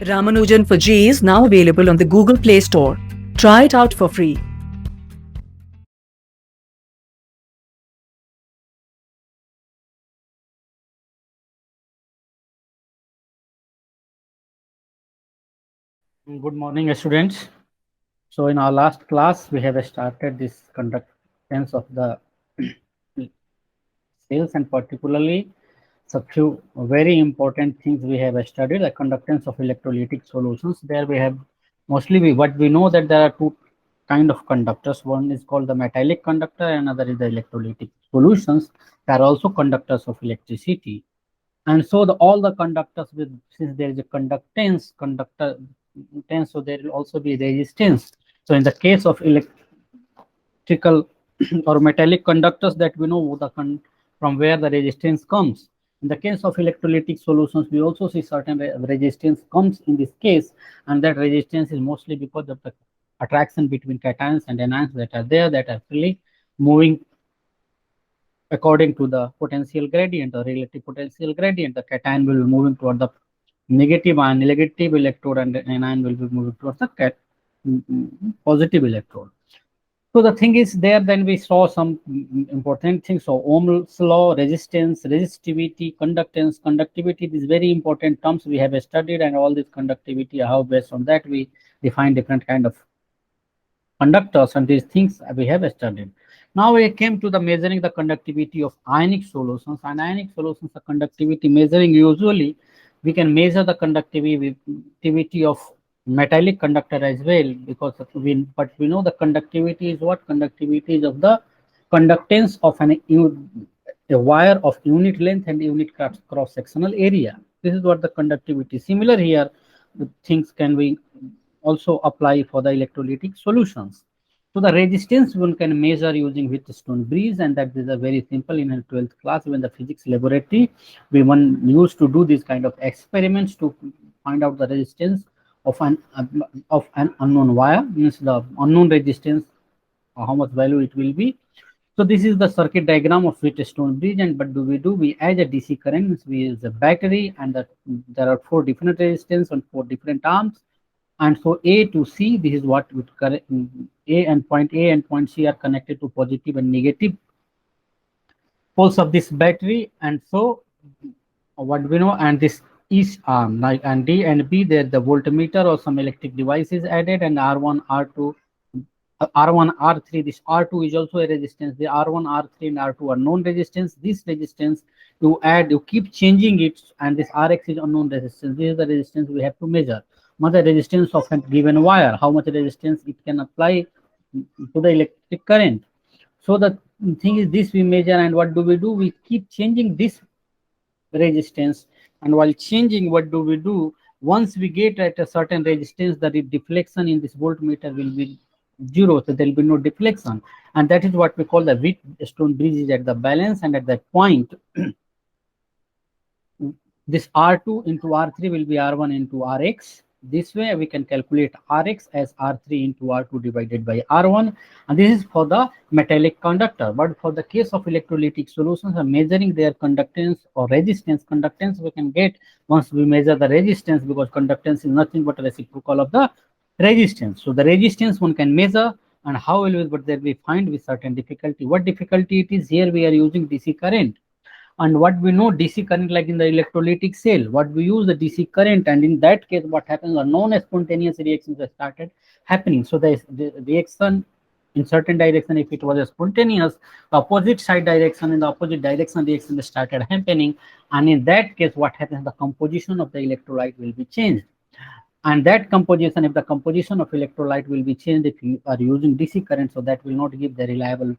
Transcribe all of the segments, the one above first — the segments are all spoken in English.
Ramanujan for G is now available on the Google Play Store. Try it out for free. Good morning, students. So, in our last class, we have started this conductance of the cells, and particularly some few very important things we have studied: the conductance of electrolytic solutions. There we have mostly what we know that there are two kind of conductors. One is called the metallic conductor, and another is the electrolytic solutions. They are also conductors of electricity. And so all the conductors with, since there is a conductance so there will also be resistance. So in the case of electrical or metallic conductors, that we know from where the resistance comes. In the case of electrolytic solutions, we also see certain resistance comes in this case, and that resistance is mostly because of the attraction between cations and anions that are there, that are really moving according to the potential gradient or relative potential gradient. The cation will be moving toward the negative ion, negative electrode, and anion will be moving towards the positive electrode. So the thing is there, then we saw some important things. So Ohm's law, resistance, resistivity, conductance. Conductivity, these very important terms we have studied, and all this conductivity, how based on that we define different kind of conductors, and these things we have studied. Now we came to the measuring the conductivity of ionic solutions. And ionic solutions, the conductivity measuring, usually we can measure the conductivity of metallic conductor as well, because but we know the conductivity is what? Conductivity is of the conductance of a wire of unit length and unit cross sectional area. This is what the conductivity. Similar here, the things can be also apply for the electrolytic solutions. So the resistance one can measure using Wheatstone bridge, and that is a very simple. In a 12th class, when the physics laboratory, we one used to do this kind of experiments to find out the resistance of an unknown wire, means the unknown resistance, how much value it will be. So this is the circuit diagram of Wheatstone bridge, and what do? We add a DC current, we use a battery, and there are four different resistance on four different arms. And so A to C, this is what would A and point C are connected to positive and negative poles of this battery. And so what we know, and this each arm, like, and D and B, there the voltmeter or some electric device is added, and R1, R2, R1, R3. This R2 is also a resistance. The R1, R3, and R2 are known resistance. This resistance you add, you keep changing it, and this Rx is unknown resistance. This is the resistance we have to measure. The resistance of a given wire, how much resistance it can apply to the electric current. So the thing is, this we measure, and what do? We keep changing this resistance, and while changing, what do? Once we get at a certain resistance, the deflection in this voltmeter will be zero, so there will be no deflection, and that is what we call the Wheatstone bridge is at the balance. And at that point, this R2 into R3 will be R1 into Rx. This way we can calculate Rx as R3 into R2 divided by R1, and this is for the metallic conductor. But for the case of electrolytic solutions, measuring their conductance or resistance. Conductance we can get once we measure the resistance, because conductance is nothing but a reciprocal of the resistance. So the resistance one can measure, and how will we? But there we find with certain difficulty. What difficulty it is? Here we are using DC current, and what we know, DC current, like in the electrolytic cell, what we use the DC current, and in that case what happens, are non-spontaneous reactions that started happening. So the reaction in certain direction, if it was a spontaneous, the opposite side direction, in the opposite direction reaction started happening, and in that case what happens, the composition of the electrolyte will be changed. And that composition, if the composition of electrolyte will be changed if you are using DC current, so that will not give the reliable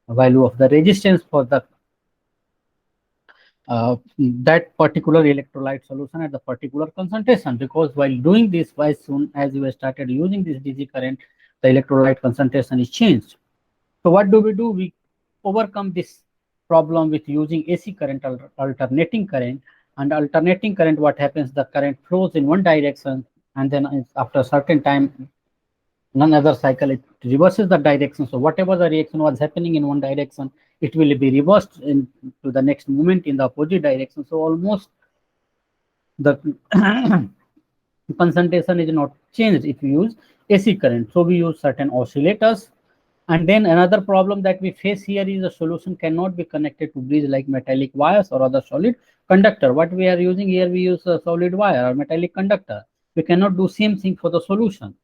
value of the resistance for the that particular electrolyte solution at the particular concentration, because while doing this, as soon as you started using this DC current, the electrolyte concentration is changed. So what do? We overcome this problem with using AC current, alternating current. And alternating current, what happens, the current flows in one direction, and then after a certain time, another cycle, it reverses the direction. So whatever the reaction was happening in one direction, it will be reversed into the next moment in the opposite direction. So almost the concentration is not changed if you use AC current. So we use certain oscillators. And then another problem that we face here is the solution cannot be connected to bridge like metallic wires or other solid conductor. What we are using here, we use a solid wire or metallic conductor. We cannot do same thing for the solution.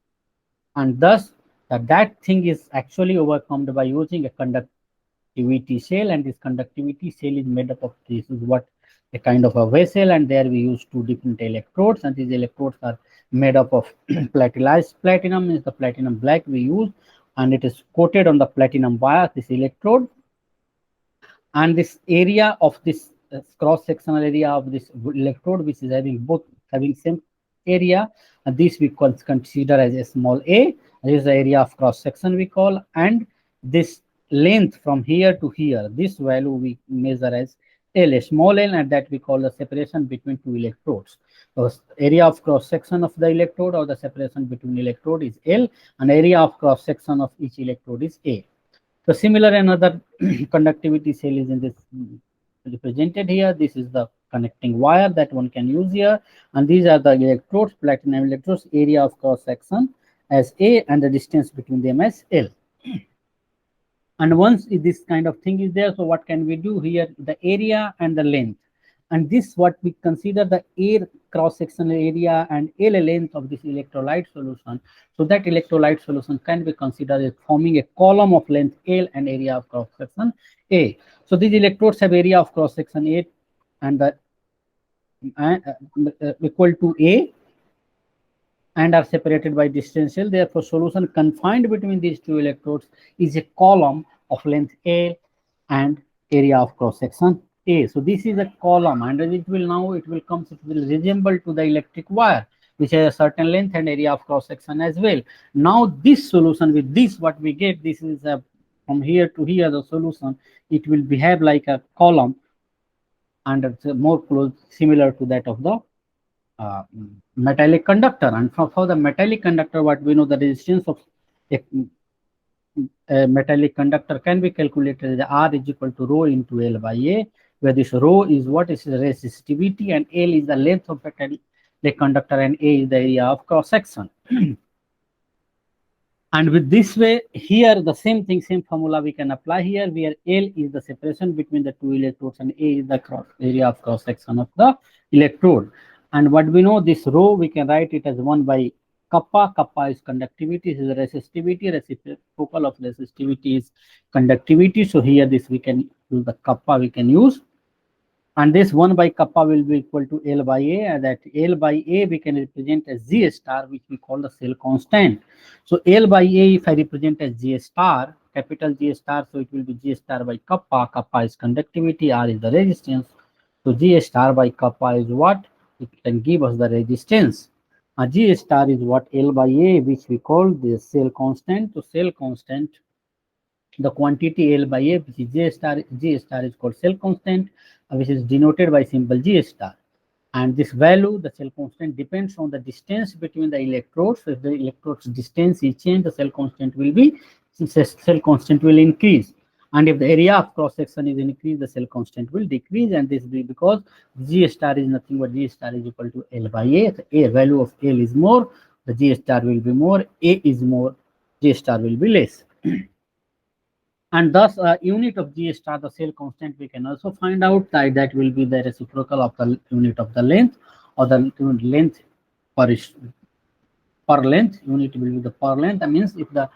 And thus that thing is actually overcome by using a conductivity cell, and this conductivity cell is made up of this is what a kind of a vessel, and there we use two different electrodes, and these electrodes are made up of platinized platinum, is the platinum black we use, and it is coated on the platinum bias, this electrode. And this area of this cross sectional area of this electrode, which is having same area, and this we consider as a small a. This is the area of cross section we call, and this length from here to here, this value we measure as L, a small l, and that we call the separation between two electrodes. So area of cross section of the electrode or the separation between electrode is L, and area of cross section of each electrode is A. So similar another conductivity cell is in this represented here. This is the connecting wire that one can use here, and these are the electrodes, platinum electrodes, area of cross section as A and the distance between them as L. And once this kind of thing is there, so what can we do here? The area and the length, and this what we consider the A cross sectional area and L length of this electrolyte solution. So that electrolyte solution can be considered as forming a column of length L and area of cross section A. So these electrodes have area of cross section A and the equal to A and are separated by distance L. Therefore, solution confined between these two electrodes is a column of length L and area of cross section A. So this is a column, and it will resemble to the electric wire, which has a certain length and area of cross section as well. Now this solution with this, what we get, this is a from here to here the solution, it will behave like a column, and it's more close similar to that of the metallic conductor. And for the metallic conductor, what we know, the resistance of a metallic conductor can be calculated as R is equal to rho into L by A, where this rho is what is the resistivity and L is the length of metallic conductor and A is the area of cross section. And with this way, here the same thing, same formula we can apply here, where L is the separation between the two electrodes and A is the area of cross section of the electrode. And what we know, this rho we can write it as 1 by kappa. Kappa is conductivity, this is resistivity. Reciprocal of resistivity is conductivity. So here this we can use the kappa we can use. And this 1 by kappa will be equal to L by A, and that L by A we can represent as G star, which we call the cell constant. So L by A, if I represent as G star, capital G star, so it will be G star by kappa. Kappa is conductivity, R is the resistance. So G star by kappa is what? It can give us the resistance. G star is what? L by A, which we call the cell constant. So cell constant, the quantity L by A, which is G star is called cell constant, which is denoted by symbol G star. And this value, the cell constant, depends on the distance between the electrodes. So if the electrodes distance is changed, the cell constant will increase. And if the area of cross section is increased, the cell constant will decrease. And this will be because G star is nothing but G star is equal to L by A. The A value of L is more, the G star will be more, A is more, G star will be less. And thus unit of G star, the cell constant, we can also find out that will be the reciprocal of the unit of the length, or the length per length. Unit will be the per length. That means if the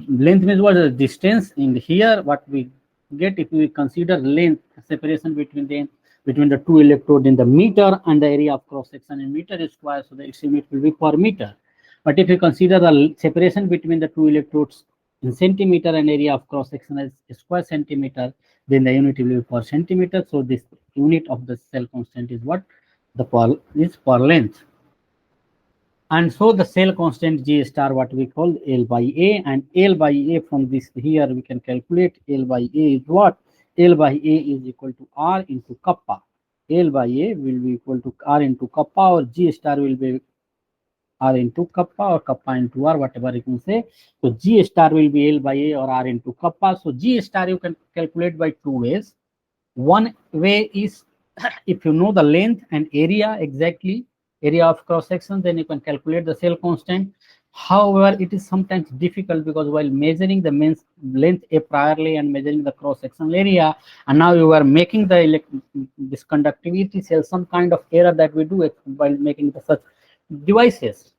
length means what is the distance, in here what we get, if we consider length separation between the two electrodes in the meter and the area of cross section in meter square, so the its unit will be per meter. But if you consider the separation between the two electrodes in centimeter and area of cross section as square centimeter, then the unit will be per centimeter. So this unit of the cell constant is what? The per length. And so the cell constant G star, what we call L by A, and L by A from this here we can calculate L by A is what? L by A is equal to R into kappa. L by A will be equal to R into kappa, or G star will be R into kappa, or kappa into R, whatever you can say. So G star will be L by A or R into kappa. So G star you can calculate by two ways. One way is if you know the length and area exactly, area of cross section, then you can calculate the cell constant. However, it is sometimes difficult because while measuring the length a priorly and measuring the cross sectional area, and now you are making the this conductivity cell, some kind of error that we do while making the such devices.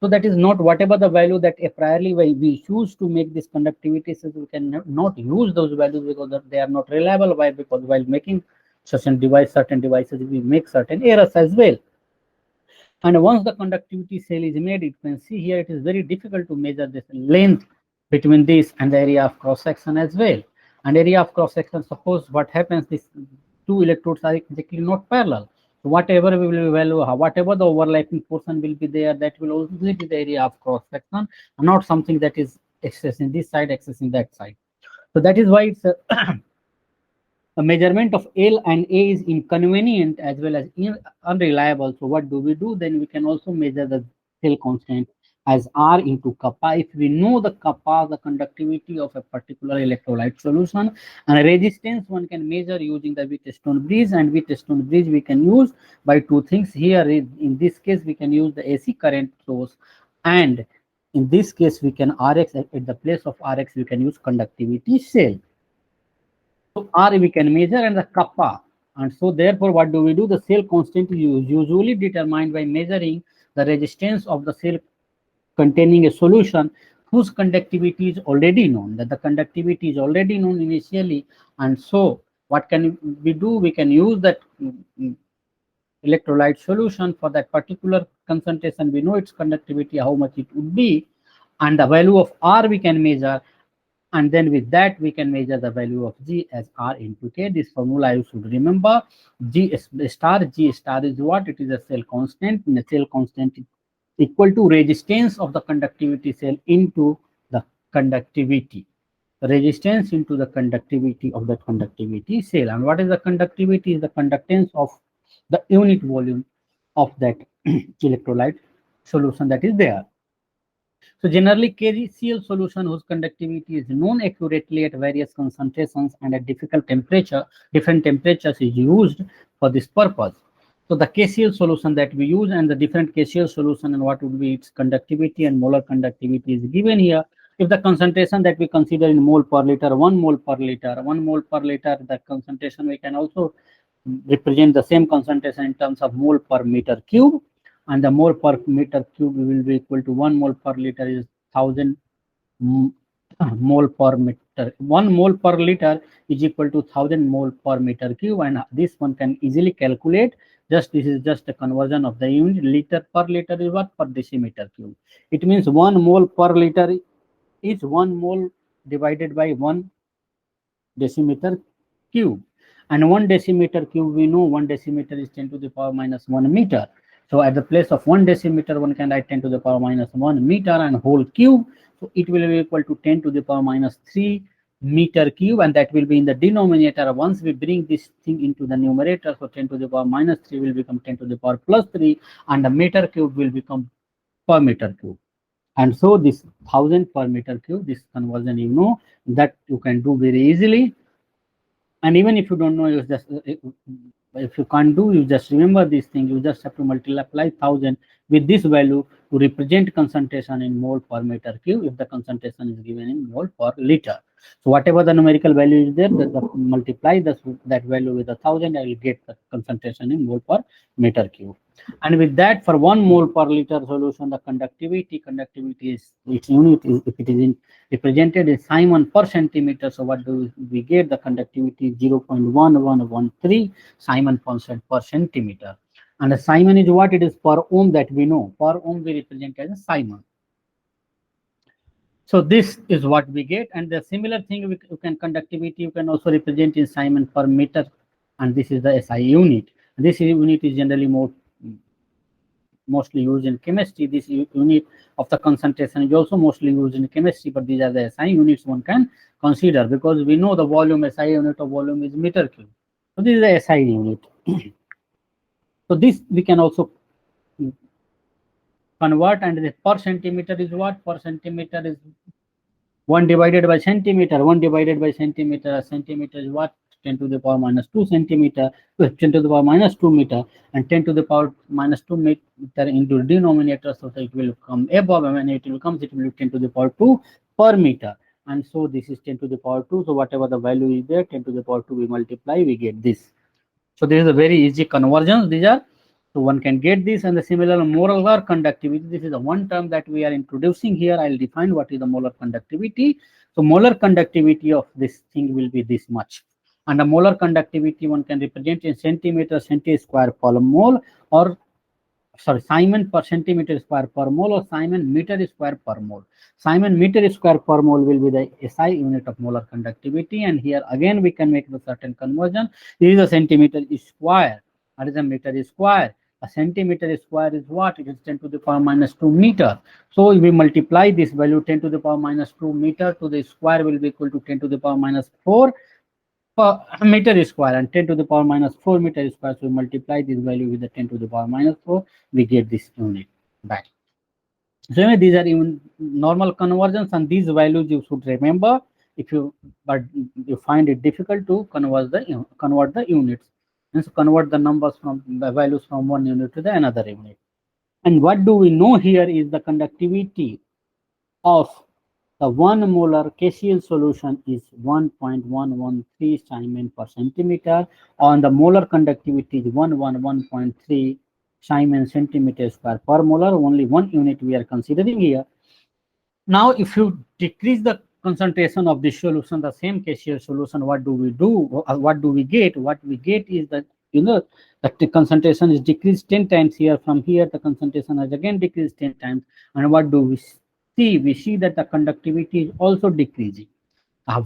So that is not whatever the value that a priorly we choose to make this conductivity cells, we can not use those values because they are not reliable. Why? Because while making certain devices, we make certain errors as well. And once the conductivity cell is made, you can see here it is very difficult to measure this length between this and the area of cross section as well. And area of cross section, suppose what happens, these two electrodes are exactly not parallel. So whatever we will value, whatever the overlapping portion will be there, that will also be the area of cross section, and not something that is accessing this side, accessing that side. So that is why it's a measurement of L and A is inconvenient as well as unreliable. So what do? Then we can also measure the cell constant as R into kappa. If we know the kappa, the conductivity of a particular electrolyte solution, and resistance one can measure using the Wheatstone bridge, and Wheatstone bridge we can use by two things. Here in this case we can use the AC current source, and in this case we can Rx, at the place of Rx we can use conductivity cell. So R we can measure and the kappa. And so therefore what do? The cell constant is usually determined by measuring the resistance of the cell containing a solution whose conductivity is already known, that the conductivity is already known initially. And so what can we do? We can use that electrolyte solution for that particular concentration. We know its conductivity, how much it would be, and the value of R we can measure, and then with that we can measure the value of G as R into K. This formula you should remember. G star is what? It is a cell constant, and the cell constant is equal to resistance of the conductivity cell into the conductivity. Resistance into the conductivity of the conductivity cell. And what is the conductivity? Is the conductance of the unit volume of that electrolyte solution that is there. So generally KCl solution whose conductivity is known accurately at various concentrations and at different temperatures is used for this purpose. So the KCl solution that we use and the different KCl solution and what would be its conductivity and molar conductivity is given here. If the concentration that we consider in mole per liter, 1 mole per liter, the concentration we can also represent the same concentration in terms of mole per meter cube, and the mole per meter cube will be equal to 1 mole per liter is 1000 mole per meter. 1 mole per liter is equal to 1000 mole per meter cube, and this one can easily calculate. This is just a conversion of the unit. Liter per liter is what? Per decimeter cube. It means 1 mole per liter is 1 mole divided by 1 decimeter cube. And 1 decimeter cube, we know 1 decimeter is 10 to the power minus 1 meter. So at the place of 1 decimeter, one can write 10 to the power minus 1 meter and whole cube. So it will be equal to 10 to the power minus 3 meter cube, and that will be in the denominator. Once we bring this thing into the numerator, so 10 to the power minus 3 will become 10 to the power plus 3, and the meter cube will become per meter cube. And so this 1000 per meter cube, this conversion you know that you can do very easily. And even if you don't know, you just if you can't do, you just remember this thing. You just have to multiply 1000 with this value to represent concentration in mole per meter cube if the concentration is given in mole per liter. So whatever the numerical value is there, multiply that value with 1000, I will get the concentration in mole per meter cube. And with that, for 1 mole per liter solution, the conductivity is its unit is, if it is represented in Simon per centimeter. So what do we get? The conductivity is 0.1113 Simon per centimeter. And the Simon is what? It is per ohm that we know. Per ohm we represent as a Simon. So this is what we get. And the similar thing, you can conductivity, you can also represent in Simon per meter. And this is the SI unit. This unit is generally mostly used in chemistry. This unit of the concentration is also mostly used in chemistry, but these are the SI units one can consider because we know the volume, SI unit of volume is meter cube. So this is the SI unit. So this we can also convert, and the per centimeter is what? Per centimeter is 1 divided by centimeter. 1 divided by centimeter. A centimeter is what? 10 to the power minus 2 centimeter, 10 to the power minus 2 meter, and 10 to the power minus 2 meter into the denominator, so that it will come above, and when it will come, it will be 10 to the power 2 per meter. And so this is 10 to the power 2. So whatever the value is there, 10 to the power 2 we multiply, we get this. So this is a very easy conversion. These are, so one can get this. And the similar molar conductivity, this is the one term that we are introducing here. I'll define what is the molar conductivity. So molar conductivity of this thing will be this much. And the molar conductivity one can represent in centimeter centi square per mole, or sorry, Simon per centimeter square per mole, or Simon meter square per mole. Simon meter square per mole will be the SI unit of molar conductivity. And here again we can make the certain conversion. This is a centimeter square. What is a meter square? A centimeter square is what? It is 10 to the power minus 2 meter. So if we multiply this value 10 to the power minus 2 meter to the square will be equal to 10 to the power minus 4 per meter square, and 10 to the power minus 4 meter square. So we multiply this value with the 10 to the power minus 4, we get this unit back. So these are even normal conversions, and these values you should remember. If you, but you find it difficult to convert the units, and so convert the numbers from the values from one unit to the another unit. And what do we know here is the conductivity of the 1 molar KCl solution is 1.113 Simon per centimeter, and the molar conductivity is 111.3 Simon centimeter square per molar. Only one unit we are considering here. Now, if you decrease the concentration of this solution, the same KCl solution, what do we do? What do we get? What we get is that, you know, that the concentration is decreased 10 times here. From here, the concentration has again decreased 10 times. And what do we see? We see that the conductivity is also decreasing.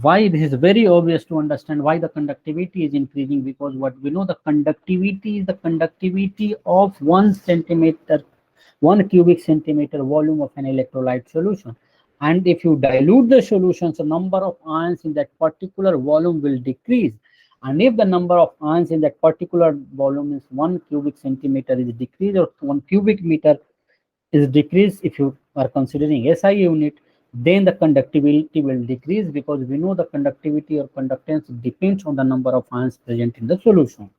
Why? This is very obvious to understand why the conductivity is increasing, because what we know, the conductivity is the conductivity of 1 cubic centimeter volume of an electrolyte solution. And if you dilute the solution, the number of ions in that particular volume will decrease. And if the number of ions in that particular volume is 1 cubic centimeter is decreased, or 1 cubic meter is decreased, if you are considering SI unit, then the conductivity will decrease, because we know the conductivity or conductance depends on the number of ions present in the solution.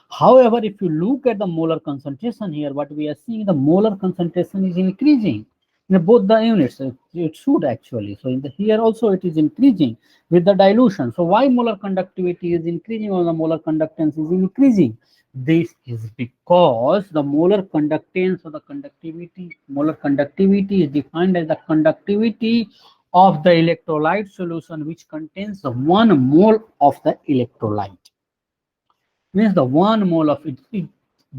However, if you look at the molar concentration here, what we are seeing, the molar concentration is increasing in both the units. It should actually. So in the here also it is increasing with the dilution. So why molar conductivity is increasing or the molar conductance is increasing? This is because the molar conductance or the conductivity, molar conductivity is defined as the conductivity of the electrolyte solution which contains the 1 mole of the electrolyte. Means the 1 mole of it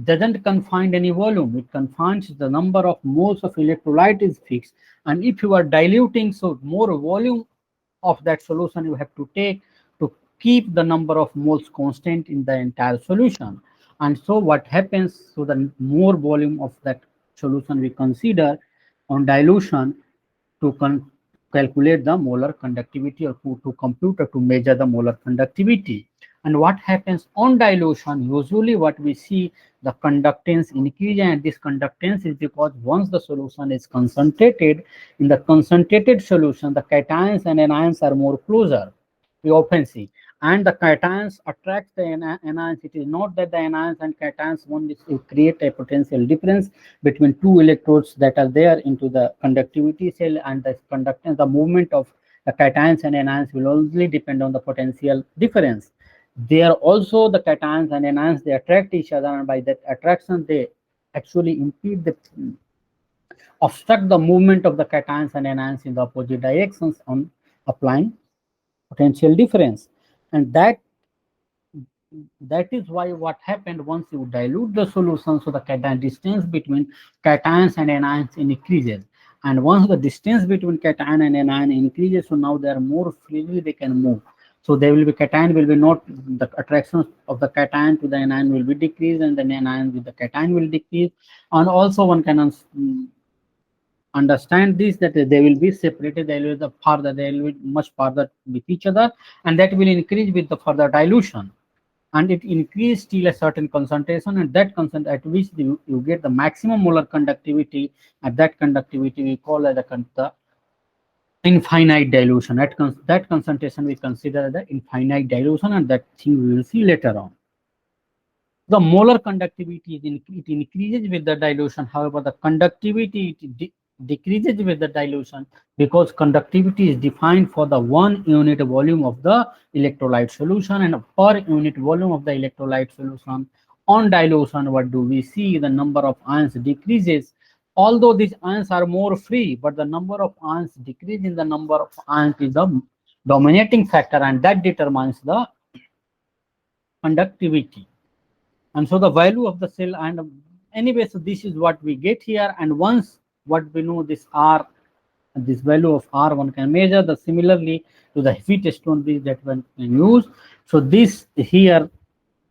doesn't confine any volume. It confines the number of moles of electrolyte is fixed. And if you are diluting, so more volume of that solution you have to take to keep the number of moles constant in the entire solution. And so what happens, so the more volume of that solution we consider on dilution to calculate the molar conductivity, or to compute or to measure the molar conductivity. And what happens on dilution, usually what we see, the conductance increase, and this conductance is because once the solution is concentrated, in the concentrated solution, the cations and anions are more closer, we often see. And the cations attract the anions. It is not that the anions and cations want to create a potential difference between two electrodes that are there into the conductivity cell, and the conductance, the movement of the cations and anions will only depend on the potential difference. They are also the cations and anions, they attract each other, and by that attraction they actually impede the obstruct the movement of the cations and anions in the opposite directions on applying potential difference. And that is why what happened, once you dilute the solution, so the cation distance between cations and anions increases. And once the distance between cation and anion increases, so now they are more freely they can move. So there will be cation will be not, the attraction of the cation to the anion will be decreased, and the anion with the cation will decrease. And also one can understand this, that they will be separated, they will be farther, they will be much farther with each other, and that will increase with the further dilution. And it increases till a certain concentration, and that concentration at which you get the maximum molar conductivity. At that conductivity we call as the infinite dilution. That concentration we consider the infinite dilution, and that thing we will see later on. The molar conductivity it increases with the dilution. However, the conductivity decreases with the dilution, because conductivity is defined for the 1 unit volume of the electrolyte solution, and per unit volume of the electrolyte solution on dilution, what do we see? The number of ions decreases. Although these ions are more free, but the number of ions decrease in the number of ions is the dominating factor, and that determines the conductivity. And so the value of the cell, and anyway, so this is what we get here. And once what we know, this R, this value of R one can measure the similarly to the Wheatstone bridge that one can use. So this here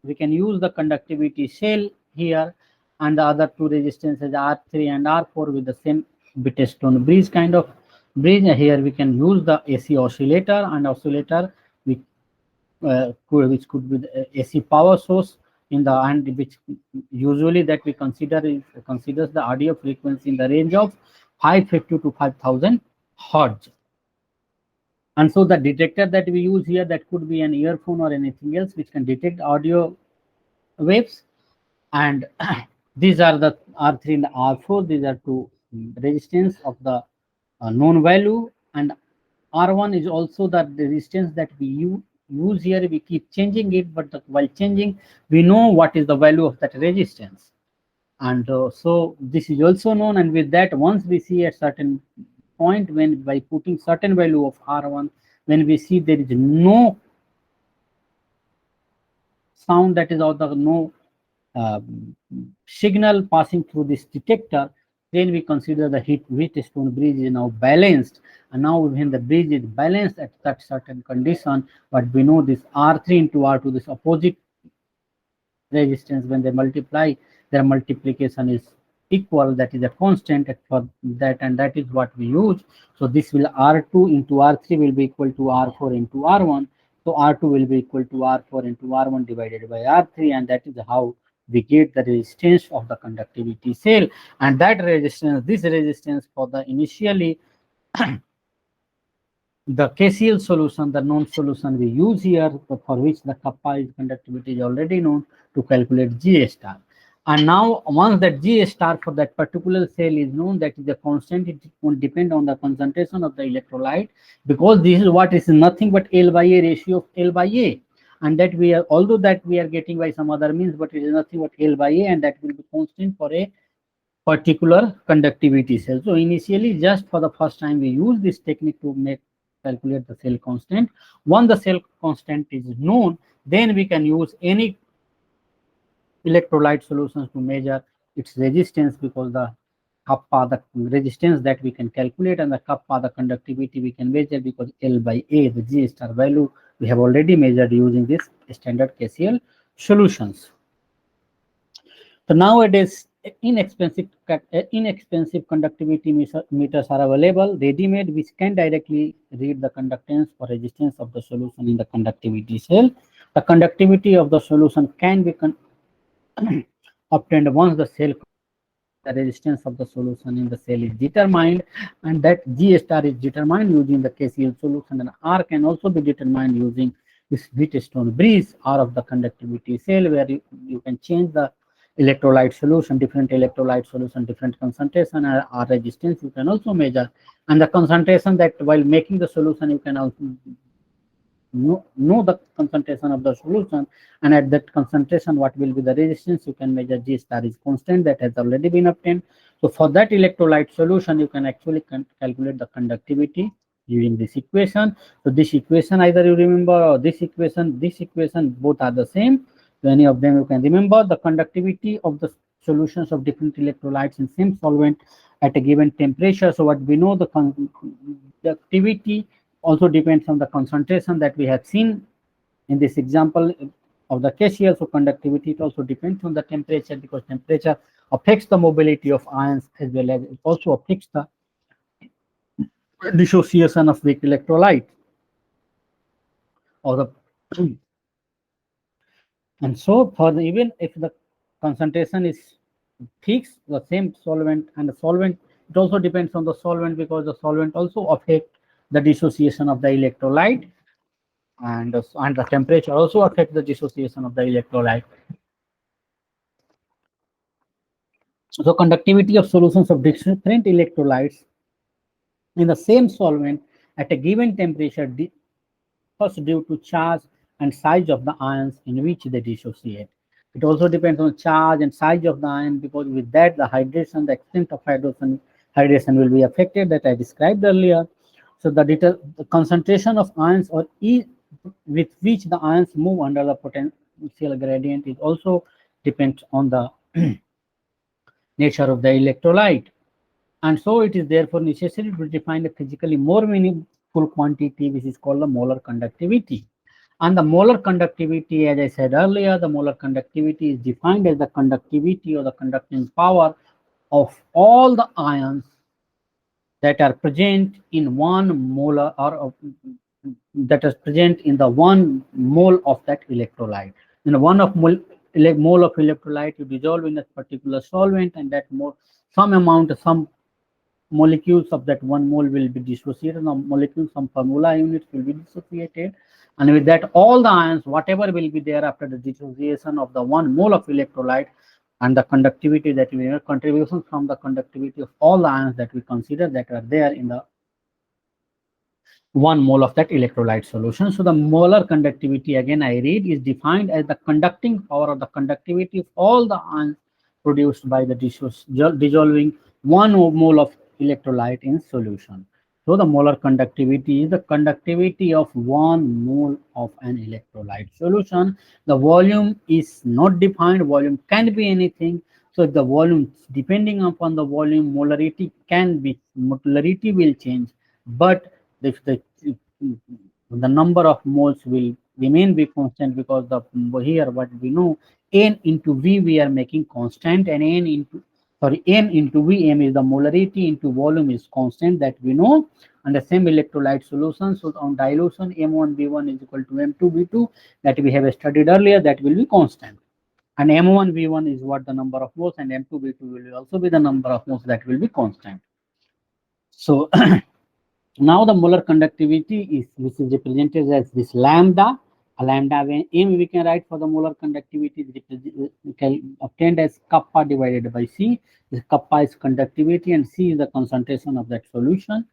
we can use the conductivity cell here, and the other two resistances R3 and R4 with the same Wheatstone bridge kind of bridge. Here we can use the AC oscillator, and oscillator we which could be the AC power source in the, and which usually that we considers the audio frequency in the range of 550 to 5000 hertz. And so the detector that we use here, that could be an earphone or anything else which can detect audio waves. And these are the R3 and R4. These are two resistance of the known value, and R1 is also the resistance that we use here. We keep changing it, but while changing, we know what is the value of that resistance. And so this is also known. And with that, once we see a certain point, when by putting certain value of R1, when we see there is no sound, that is, or the no signal passing through this detector, then we consider the Wheatstone bridge is now balanced. And now when the bridge is balanced at that certain condition, but we know this R3 into R2, this opposite resistance, when they multiply, their multiplication is equal, that is a constant for that, and that is what we use. So this will R2 into R3 will be equal to R4 into R1. So R2 will be equal to R4 into R1 divided by R3, and that is how we get the resistance of the conductivity cell. And that resistance, this resistance for the initially the KCl solution, the known solution we use here, for which the kappa is conductivity is already known, to calculate G star. And now once that G star for that particular cell is known, that is a constant, it won't depend on the concentration of the electrolyte, because this is what is nothing but L by A ratio of L by A. And that we are, although that we are getting by some other means, but it is nothing but L by A, and that will be constant for a particular conductivity cell. So initially, just for the first time, we use this technique to calculate the cell constant. Once the cell constant is known, then we can use any electrolyte solutions to measure its resistance, because the kappa, the resistance that we can calculate, and the kappa, the conductivity we can measure, because L by A, the G star value, we have already measured using this standard KCl solutions. So nowadays, inexpensive conductivity meters are available, ready-made, which can directly read the conductance or resistance of the solution in the conductivity cell. The conductivity of the solution can be obtained once the cell, the resistance of the solution in the cell is determined, and that G star is determined using the KCl solution, and R can also be determined using this Wheatstone bridge, R of the conductivity cell, where you can change the electrolyte solution, different electrolyte solution, different concentration, and R resistance you can also measure. And the concentration, that while making the solution, you can also know the concentration of the solution, and at that concentration what will be the resistance, you can measure. G star is constant, that has already been obtained. So for that electrolyte solution, you can actually calculate the conductivity using this equation. So this equation, either you remember, or this equation, both are the same. So any of them you can remember. The conductivity of the solutions of different electrolytes in same solvent at a given temperature. So what we know, the conductivity also depends on the concentration that we have seen in this example of the KCl. So conductivity, it also depends on the temperature, because temperature affects the mobility of ions, as well as it also affects the dissociation of weak electrolyte, or the and so for the, even if the concentration is fixed, the same solvent, and the solvent, it also depends on the solvent, because the solvent also affect the dissociation of the electrolyte, and the temperature also affects the dissociation of the electrolyte. So conductivity of solutions of different electrolytes in the same solvent at a given temperature first due to charge and size of the ions in which they dissociate. It also depends on charge and size of the ion, because with that the hydration, the extent of hydration will be affected, that I described earlier. So the concentration of ions or E with which the ions move under the potential gradient is also depends on the nature of the electrolyte. And so it is therefore necessary to define a physically more meaningful quantity, which is called the molar conductivity. And the molar conductivity, as I said earlier, the molar conductivity is defined as the conductivity or the conducting power of all the ions that are present in one molar or that is present in the 1 mole of that electrolyte. In one of mole of electrolyte, you dissolve in a particular solvent, and that some molecules of that 1 mole will be dissociated, some formula units will be dissociated, and with that all the ions, whatever will be there after the dissociation of the 1 mole of electrolyte, and the conductivity that we have, contributions from the conductivity of all the ions that we consider that are there in the 1 mole of that electrolyte solution. So the molar conductivity, again I read, is defined as the conducting power or the conductivity of all the ions produced by the dissolving 1 mole of electrolyte in solution. So the molar conductivity is the conductivity of 1 mole of an electrolyte solution. The volume is not defined. Volume can be anything. So if the volume, depending upon the volume, molarity will change, but if the number of moles will remain be constant, because the here what we know, n into v we are making constant, and m into v, m is the molarity into volume is constant, that we know. And the same electrolyte solution, so on dilution, m1 v1 is equal to m2 v2, that we have studied earlier, that will be constant. And m1 v1 is what the number of moles, and m2 v2 will also be the number of moles, that will be constant. So now the molar conductivity is, which is represented as this lambda. A lambda m we can write for the molar conductivity is obtained as kappa divided by C. This kappa is conductivity and C is the concentration of that solution,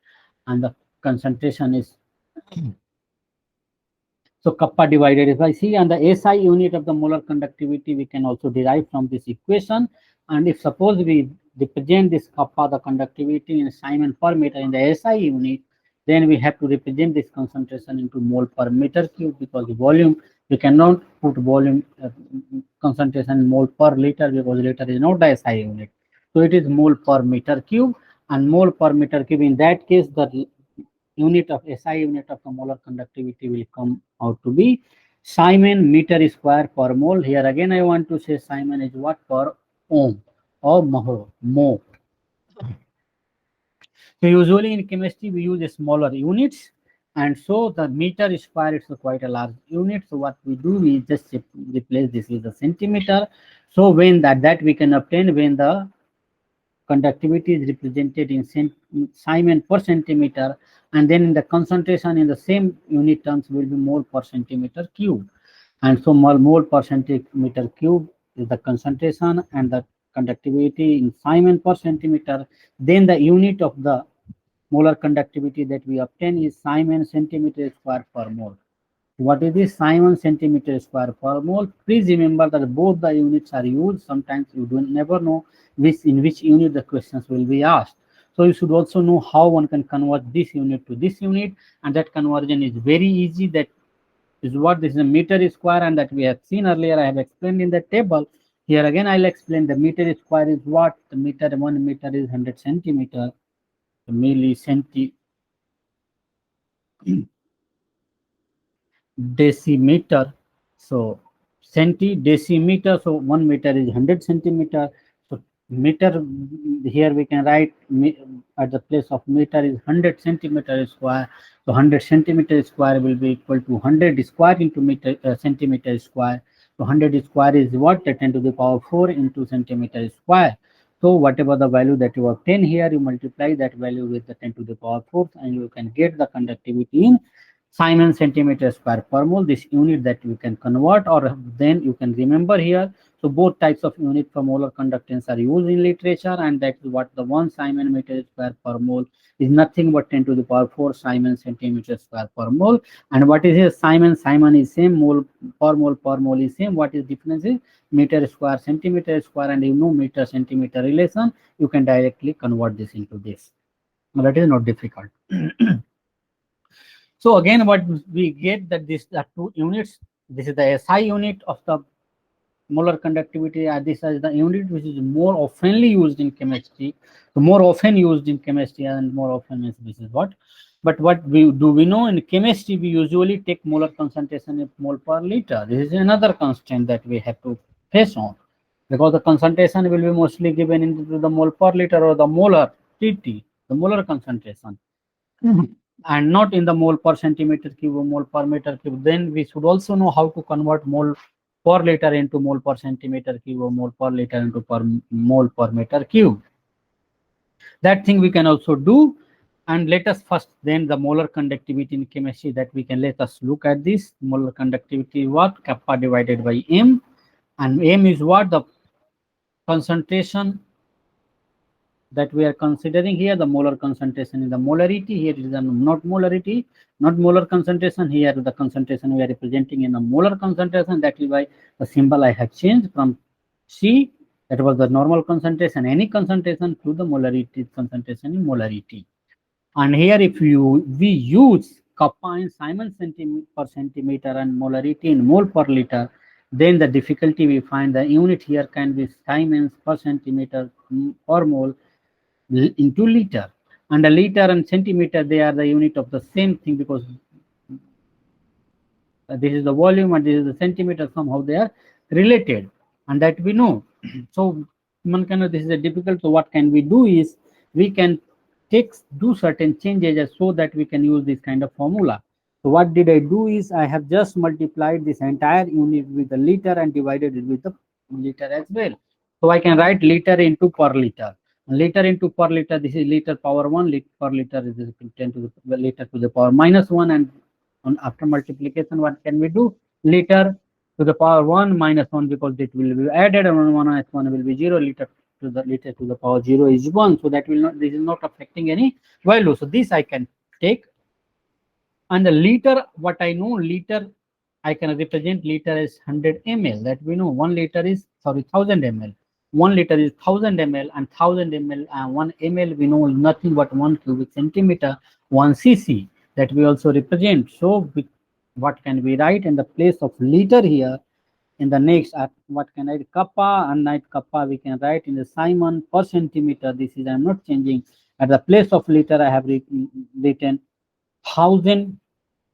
and the concentration is so kappa divided by C, and the SI unit of the molar conductivity we can also derive from this equation. And if suppose we represent this kappa, the conductivity, in Simon per meter in the SI unit, then we have to represent this concentration into mole per meter cube, because the volume, we cannot put volume concentration in mole per liter, because liter is not the SI unit. So it is mole per meter cube, and mole per meter cube, in that case the unit of SI unit of the molar conductivity will come out to be Simon meter square per mole. Here again I want to say Simon is what, per ohm or mho. So usually in chemistry we use smaller units, and so the meter square is quite a large unit. So what we do, we just replace this with a centimeter. So when that we can obtain when the conductivity is represented in Simon per centimeter, and then in the concentration in the same unit terms will be mole per centimeter cube. And so mole per centimeter cube is the concentration, and the conductivity in Simon per centimeter. Then the unit of the molar conductivity that we obtain is Simon centimeter square per mole. What is this Simon centimeter square per mole? Please remember that both the units are used. Sometimes you don't never know in which unit the questions will be asked. So you should also know how one can convert this unit to this unit, and that conversion is very easy. That is what this is a meter square, and that we have seen earlier. I have explained in the table. Here again I'll explain. The meter square is what? The meter, 1 meter is 100 centimeter. The millicenti decimeter. So decimeter. So 1 meter is 100 centimeter. So meter, here we can write at the place of meter is 100 centimeter square. So 100 centimeter square will be equal to 100 square into centimeter square. So 100 square is what? 10 to the power 4 into centimeter square. So So whatever the value that you obtain here, you multiply that value with the 10 to the power 4, and you can get the conductivity in Siemens centimeter square per mole, this unit that you can convert, or then you can remember here. So both types of unit for molar conductance are used in literature, and that is what the 1 Siemens meter square per mole is nothing but 10 to the power 4 Siemens centimeter square per mole. And what is here? Siemens is same, mole per mole is same. What is difference is meter square, centimeter square, and you know meter centimeter relation. You can directly convert this into this. That is not difficult. So again, what we get that these are two units. This is the SI unit of the molar conductivity. This is the unit which is more oftenly used in chemistry. So more often used in chemistry, and more often means this is what. But what we know in chemistry, we usually take molar concentration in mole per liter. This is another constraint that we have to face on, because the concentration will be mostly given into the mole per liter or the molar TT, the molar concentration. And not in the mole per centimeter cube or mole per meter cube. Then we should also know how to convert mole per liter into mole per centimeter cube or mole per liter into mole per meter cube. That thing we can also do. And let us first then the molar conductivity in chemistry, that we can let us look at this. Molar conductivity what? Kappa divided by m, and m is what? The concentration that we are considering here. The molar concentration is the molarity. Here it is not molarity, not molar concentration. Here the concentration we are representing in a molar concentration. That is why the symbol I have changed from C, that was the normal concentration, any concentration, to the molarity concentration in molarity. And here if we use kappa in Siemens per centimeter and molarity in mole per liter, then the difficulty we find, the unit here can be Siemens per centimeter per mole into liter, and a liter and centimeter, they are the unit of the same thing, because this is the volume and this is the centimeter, somehow they are related, and that we know. So this is a difficult. So what can we do is we can do certain changes so that we can use this kind of formula. So what did I do is I have just multiplied this entire unit with the liter and divided it with the liter as well. So I can write liter into per liter. Liter into per liter, this is liter power 1, liter per liter is equal to 10 to the liter to the power minus 1, and after multiplication, what can we do? Liter to the power 1 minus 1, because it will be added, and 1 minus 1 will be 0. Liter to the power 0 is 1, so that will not, this is not affecting any value. So this I can take, and the liter, what I know, liter I can represent liter as 100 ml. That we know 1 liter is 1000 ml. 1 liter is 1000 ml, and 1000 ml and 1 ml we know is nothing but 1 cubic centimeter, 1 cc, that we also represent. So what can we write in the place of liter here? In the next, what can I write? Kappa, and night kappa we can write in the Siemens per centimeter. This is, I'm not changing. At the place of liter, I have written 1000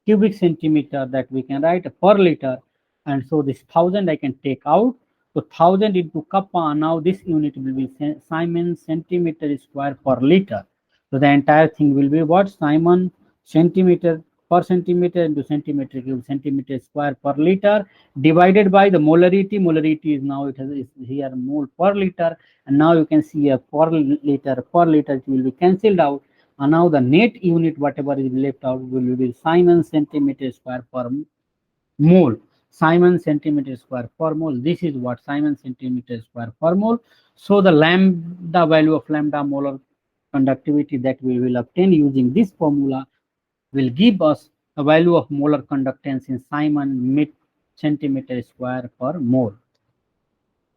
cubic centimeter, that we can write per liter. And so this 1000 I can take out. So 1000 into kappa, now this unit will be Siemens centimeter square per liter. So the entire thing will be what? Siemens centimeter per centimeter into centimeter cube, centimeter square per liter, divided by the molarity. Molarity is now, it is here mole per liter, and now you can see a per liter it will be cancelled out, and now the net unit whatever is left out will be Siemens centimeter square per mole. Siemens centimeter square per mole. This is what Siemens centimeter square per mole. So the lambda value of lambda molar conductivity that we will obtain using this formula will give us a value of molar conductance in Siemens centimeter square per mole.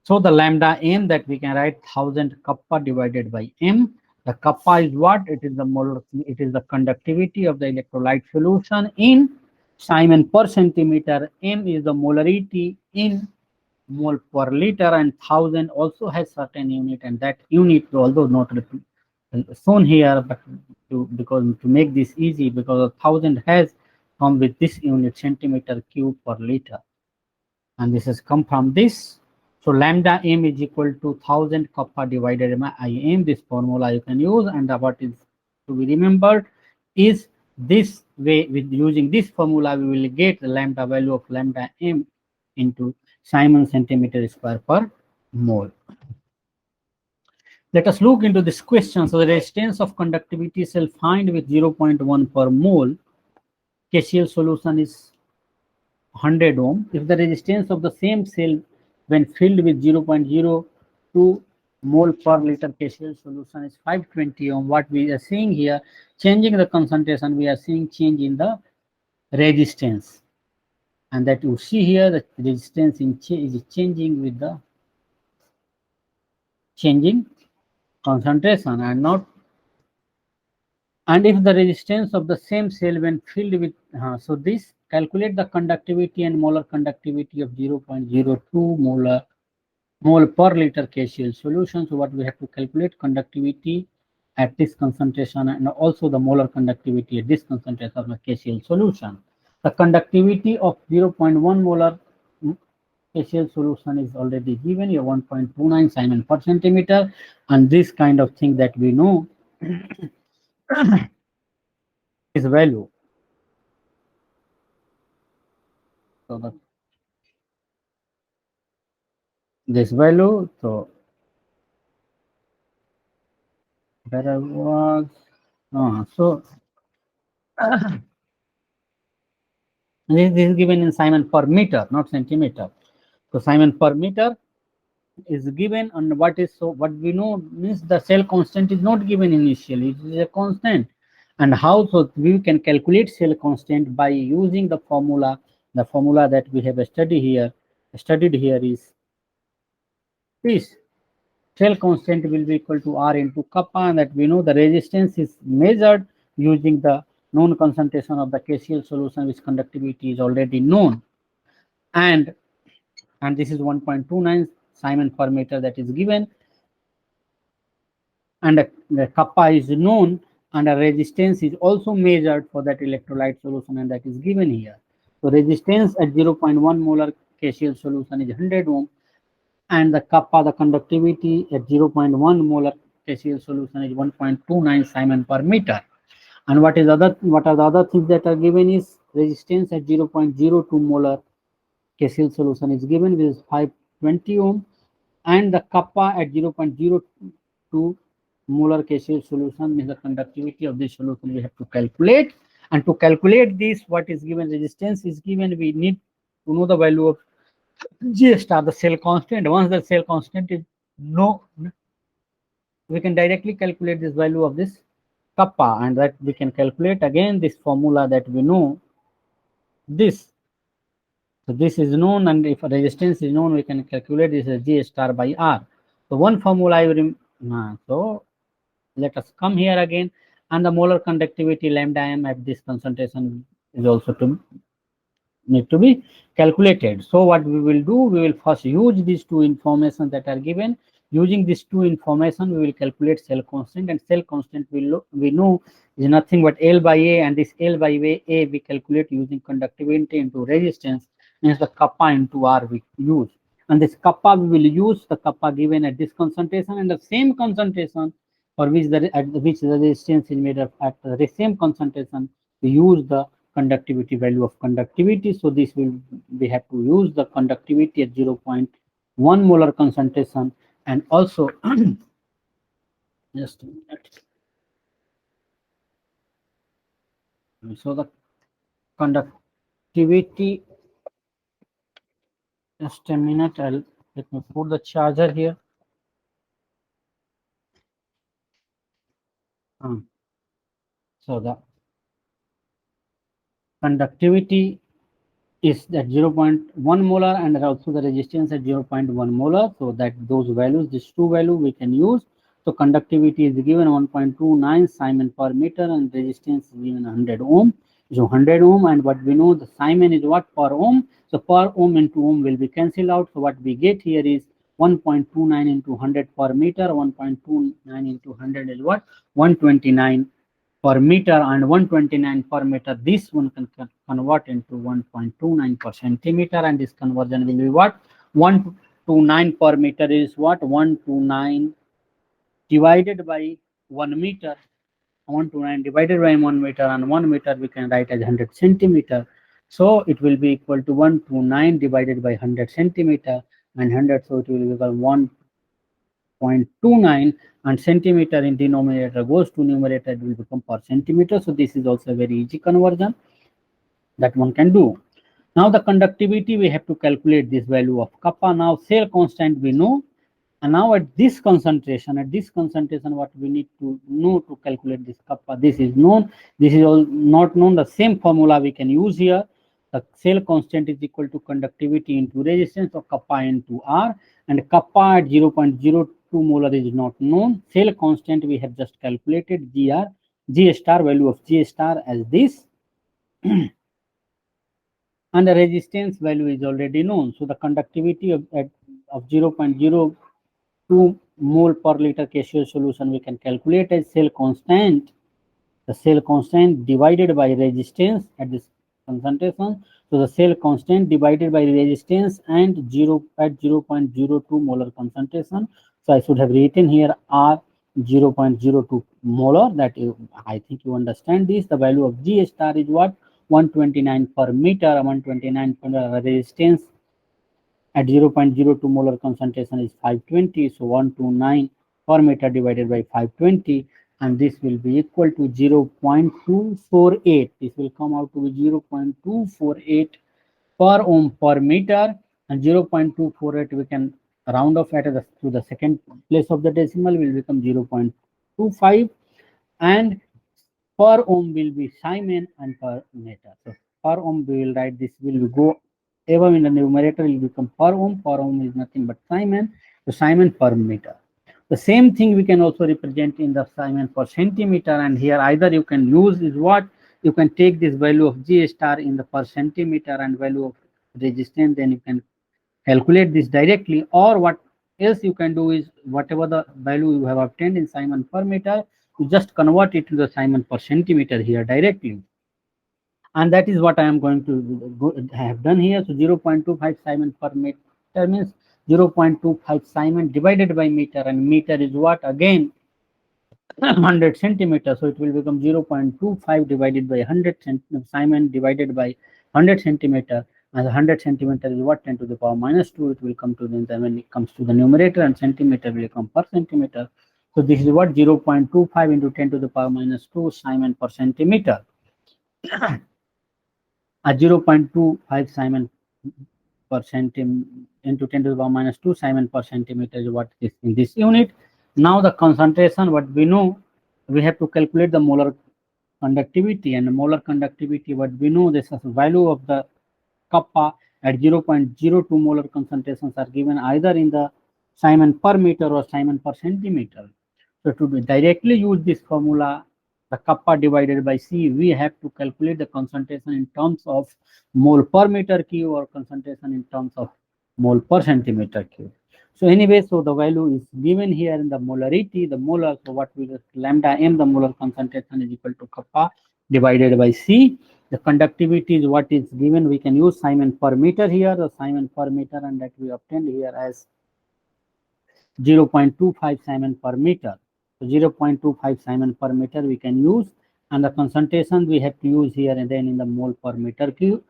So the lambda m, that we can write 1000 kappa divided by m. The kappa is what? It is the molar, it is the conductivity of the electrolyte solution in Siemens per centimeter. M is the molarity in mole per liter, and 1000 also has certain unit, and that unit, although not shown here, but to make this easy, because 1000 has come with this unit, centimeter cube per liter, and this has come from this. So lambda m is equal to 1000 kappa divided by Im. This formula you can use, and what is to be remembered is this way. With using this formula, we will get the lambda value of lambda m into Siemens centimeter square per mole. Let us look into this question. So the resistance of conductivity cell find with 0.1 per mole KCl solution is 100 ohm. If the resistance of the same cell when filled with 0.02 mole per liter KCl solution is 520 ohm, what we are seeing here, changing the concentration, we are seeing change in the resistance. And that you see here, the resistance is changing with the changing concentration and not. And if the resistance of the same cell when filled with, so this calculate the conductivity and molar conductivity of 0.02 mole per liter KCl solution. So what we have to calculate conductivity at this concentration and also the molar conductivity at this concentration of the KCl solution. The conductivity of 0.1 molar KCl solution is already given here, 1.29 Simon per centimeter, and this kind of thing that we know is value. So this value, so where I was, so this is given in Simon per meter, not centimeter. So Simon per meter is given, and what is, so what we know means the cell constant is not given initially, it is a constant. And how, so we can calculate cell constant by using the formula. The formula that we have studied here is this. Cell constant will be equal to R into kappa, and that we know the resistance is measured using the known concentration of the KCl solution, which conductivity is already known. And this is 1.29 Simon per meter that is given. And the kappa is known, and a resistance is also measured for that electrolyte solution, and that is given here. So resistance at 0.1 molar KCl solution is 100 ohm, and the kappa, the conductivity at 0.1 molar KCl solution is 1.29 Simon per meter. And what are the other things that are given is resistance at 0.02 molar KCl solution is given, which is 520 ohm, and the kappa at 0.02 molar KCl solution means the conductivity of this solution we have to calculate. And to calculate this, what is given, resistance is given, we need to know the value of G star, the cell constant. Once the cell constant is known, we can directly calculate this value of this kappa, and that we can calculate again this formula that we know this. So this is known, and if a resistance is known, we can calculate this as G star by R. So one formula I will, so let us come here again, and the molar conductivity lambda m at this concentration is also to need to be calculated. So what we will do, we will first use these two information that are given. Using these two information, we will calculate cell constant, and cell constant we know is nothing but L by A, and this L by A we calculate using conductivity into resistance, means the kappa into R we use. And this kappa we will use the kappa given at this concentration, and the same concentration for which the resistance is made up at the same concentration, we use the conductivity value of conductivity. So this will, we have to use the conductivity at 0.1 molar concentration, and also just a minute. So the conductivity, just a minute, let me put the charger here. So the conductivity is at 0.1 molar, and also the resistance at 0.1 molar. So that those values, these two values we can use. So conductivity is given 1.29 Simon per meter, and resistance is given 100 ohm. So 100 ohm, and what we know, the Simon is what, per ohm. So per ohm into ohm will be cancelled out. So what we get here is 1.29 into 100 per meter. 1.29 into 100 is what, 129 per meter, and 129 per meter, this one can convert into 1.29 per centimeter, and this conversion will be what, 129 per meter is what, 129 divided by 1 meter. 129 divided by 1 meter, and 1 meter we can write as 100 centimeter. So it will be equal to 129 divided by 100 centimeter, and 100, so it will be equal 0.29, and centimeter in denominator goes to numerator, it will become per centimeter. So this is also a very easy conversion that one can do. Now the conductivity, we have to calculate this value of kappa. Now cell constant we know, and now at this concentration, what we need to know to calculate this kappa, this is known, this is all not known. The same formula we can use here. The cell constant is equal to conductivity into resistance of kappa into R, and kappa at 0.02 molar is not known. Cell constant we have just calculated, G star, value of G star as this. And the resistance value is already known. So the conductivity of 0.02 mole per liter gaseous solution we can calculate as cell constant, the cell constant divided by resistance at this concentration. So the cell constant divided by resistance and at 0.02 molar concentration. So I should have written here R 0.02 molar. That I think you understand this. The value of G star is what? 129 per meter. 129 per resistance at 0.02 molar concentration is 520. So 129 per meter divided by 520, and this will be equal to 0.248. This will come out to be 0.248 per ohm per meter, and 0.248 we can round off to the second place of the decimal, will become 0.25, and per ohm will be Simon, and per meter. So per ohm we will write this, will go above in the numerator, will become per ohm. Per ohm is nothing but Simon. So Simon per meter. The same thing we can also represent in the Simon per centimeter, and here either you can use is what? You can take this value of G star in the per centimeter and value of resistance, then you can calculate this directly, or what else you can do is whatever the value you have obtained in Simon per meter, you just convert it to the Simon per centimeter here directly. And that is what I am going to have done here. So 0.25 Simon per meter means 0.25 Simon divided by meter, and meter is what? Again 100 centimeters. So it will become 0.25 divided by 100 Simon divided by 100 centimeter. And 100 centimeter is what? 10 to the power minus 2. It will come to the, when it comes to the numerator, and centimeter will come per centimeter. So this is what? 0.25 into 10 to the power minus 2 Simon per centimeter. At 0.25 Simon per centimeter into 10 to the power minus 2 Simon per centimeter is what is in this unit. Now the concentration, what we know, we have to calculate the molar conductivity, and the molar conductivity, what we know, this is the value of the kappa at 0.02 molar concentrations are given either in the Simon per meter or Simon per centimeter. So to directly use this formula, the kappa divided by C, we have to calculate the concentration in terms of mole per meter cube or concentration in terms of mole per centimeter cube. So anyway, so the value is given here in the molarity, the molar. So what we just lambda m, the molar concentration is equal to kappa divided by C. The conductivity is what is given. We can use Simon per meter here, the Simon per meter, and that we obtained here as 0.25 Simon per meter. So 0.25 Simon per meter we can use, and the concentration we have to use here and then in the mole per meter cube,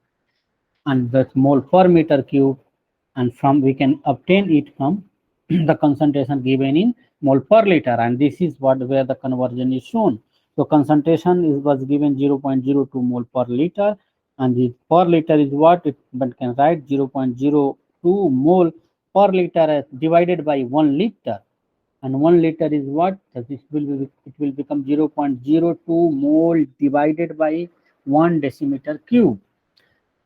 and that's mole per meter cube, and from we can obtain it from the concentration given in mole per liter, and this is what where the conversion is shown. So concentration was given 0.02 mole per liter, and the per liter is what it but can write 0.02 mole per liter divided by 1 liter, and 1 liter is what? This will be, it will become 0.02 mole divided by 1 decimeter cube,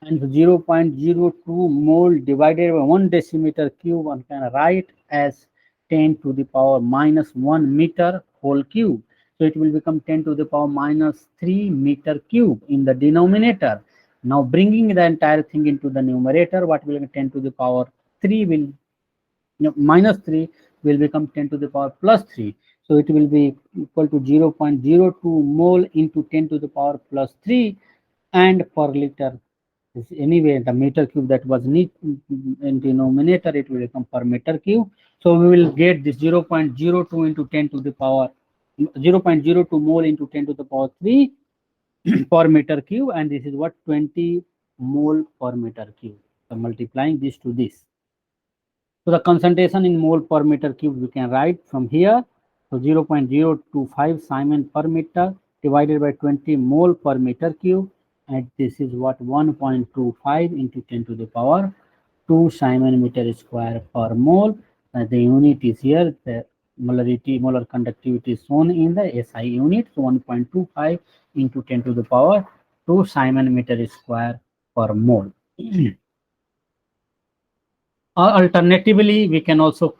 and 0.02 mole divided by 1 decimeter cube one can write as 10 to the power minus 1 meter whole cube. So it will become 10 to the power minus 3 meter cube in the denominator. Now bringing the entire thing into the numerator, what will be 10 to the power 3 will minus 3 will become 10 to the power plus 3. So it will be equal to 0.02 mole into 10 to the power plus 3, and per liter is anyway the meter cube that was in denominator, it will become per meter cube. So we will get this 0.02 into 10 to the power 0.02 mole into 10 to the power 3 per meter cube, and this is what? 20 mole per meter cube. So multiplying this to this. So the concentration in mole per meter cube we can write from here. So 0.025 Simon per meter divided by 20 mole per meter cube, and this is what 1.25 into 10 to the power 2 Simon meter square per mole. The unit is here. The molarity, molar conductivity is shown in the SI unit. So 1.25 into 10 to the power 2 Simon meter square per mole. Or alternatively, we can also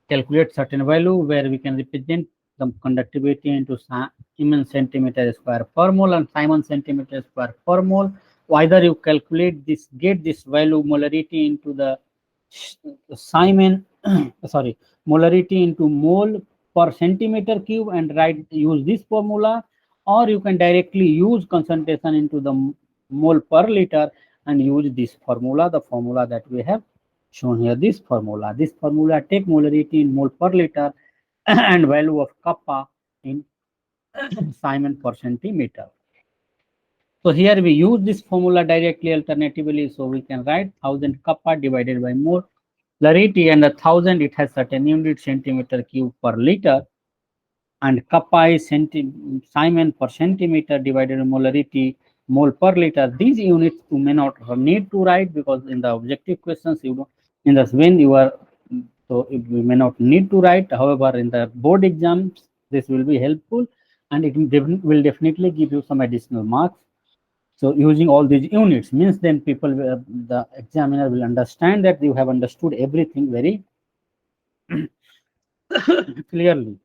calculate certain value where we can represent the conductivity into Simon centimeter square per mole and Simon centimeter square per mole. Either you calculate this, get this value molarity into the Simon, sorry, molarity into mole per centimeter cube and use this formula, or you can directly use concentration into the mole per liter and use this formula, the formula that we have shown here. This formula take molarity in mole per liter and value of kappa in Simon per centimeter. So here we use this formula directly alternatively. So we can write 1000 kappa divided by molarity, and 1000 it has certain unit centimeter cube per liter, and kappa is Simon per centimeter divided by molarity mole per liter. These units you may not need to write because in the objective questions you don't, in the when you are, so you may not need to write. However, in the board exams this will be helpful and it will definitely give you some additional marks. So using all these units means then people will, the examiner will understand that you have understood everything very clearly.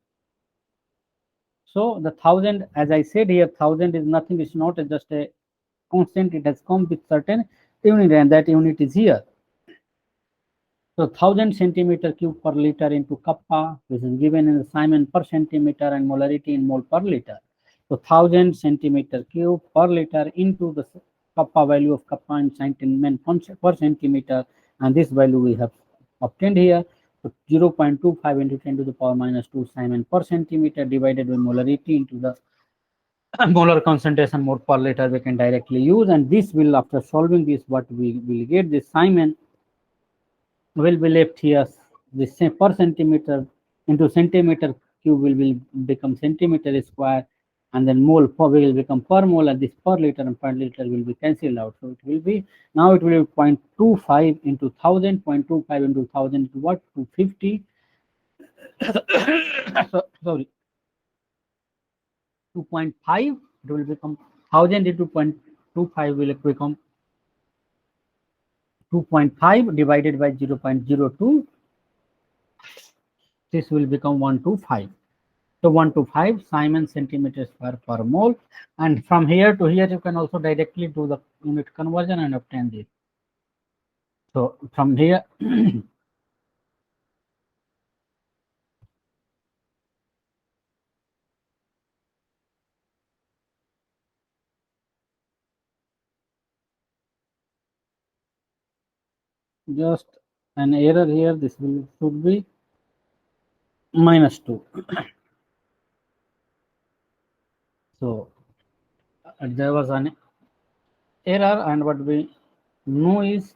So the 1000, as I said here, 1000 is nothing, it's not just a constant, it has come with certain unit and that unit is here. So 1000 centimeter cube per liter into kappa, which is given in the Simon per centimeter and molarity in mole per liter. So 1000 centimeter cube per liter into the kappa value of kappa in Simon per centimeter, and this value we have obtained here. So 0.25 into 10 to the power minus 2 Simon per centimeter divided by molarity into the molar concentration mole per liter we can directly use, and this will, after solving this, what we will get, this Simon will be left here. This per centimeter into centimeter cube will become centimeter square, and then mole will become per mole, and this per liter and per liter will be cancelled out. So it will be, now it will be 0.25 into 1000, 0.25 into 1000 into what, 250. Sorry, 2.5, it will become 1000 into 0.25 will become 2.5 divided by 0.02. This will become 125. So 125 Simon centimeter square per mole, and from here to here you can also directly do the unit conversion and obtain this. So from here just an error here, this will should be -2. So there was an error, and what we know is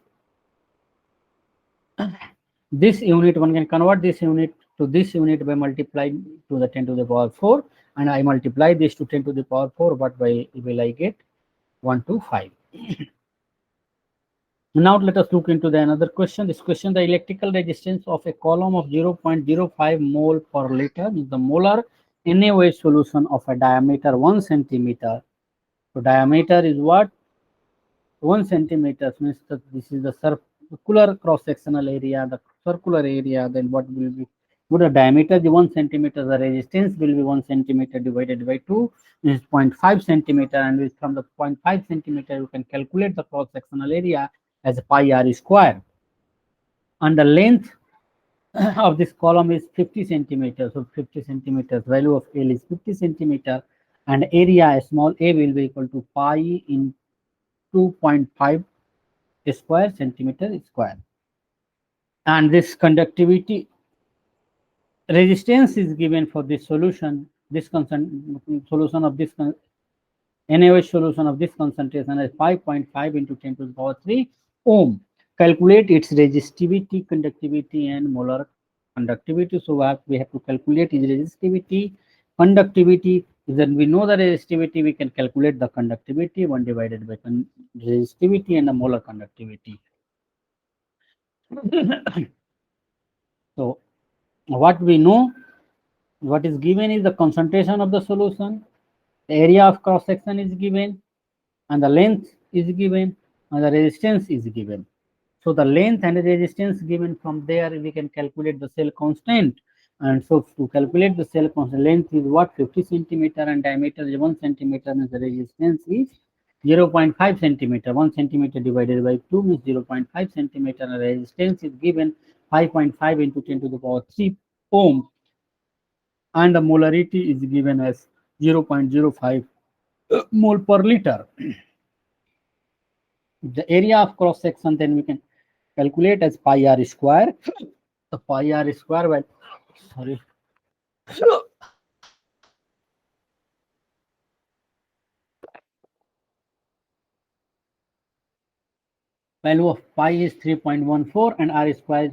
this unit, one can convert this unit to this unit by multiplying to the 10 to the power 4, and I multiply this to 10 to the power 4, but by will I get 125. Now let us look into the another question. This question, the electrical resistance of a column of 0.05 mole per liter is the molar NaOH solution of a diameter 1 centimeter. So diameter is what? 1 centimeter, means that this is the circular cross-sectional area, the circular area. Then what will be, with the diameter the 1 centimeter, the resistance will be 1 centimeter divided by 2 is 0.5 centimeter, and with from the 0.5 centimeter you can calculate the cross-sectional area as pi r square, and the length of this column is 50 centimeters. So 50 centimeters, value of L is 50 centimeter, and area small a will be equal to pi in 2.5 square centimeter square, and this conductivity resistance is given for this solution. This solution of this NaOH solution of this concentration is 5.5 into 10 to the power 3 ohm. calculate its resistivity, conductivity, and molar conductivity. So what we have to calculate is resistivity, conductivity. Then we know the resistivity, we can calculate the conductivity. 1 divided by resistivity and the molar conductivity. So what we know, what is given is the concentration of the solution, the area of cross section is given, and the length is given, and the resistance is given. So the length and the resistance given, from there we can calculate the cell constant. And so to calculate the cell constant, length is what, 50 centimeter, and diameter is 1 centimeter, and the resistance is 0.5 centimeter. 1 centimeter divided by 2 means 0.5 centimeter, and resistance is given 5.5 into 10 to the power 3 ohm, and the molarity is given as 0.05 mole per liter. The area of cross section then we can calculate as pi r square. The pi r square by, sorry, value of pi is 3.14, and r square is,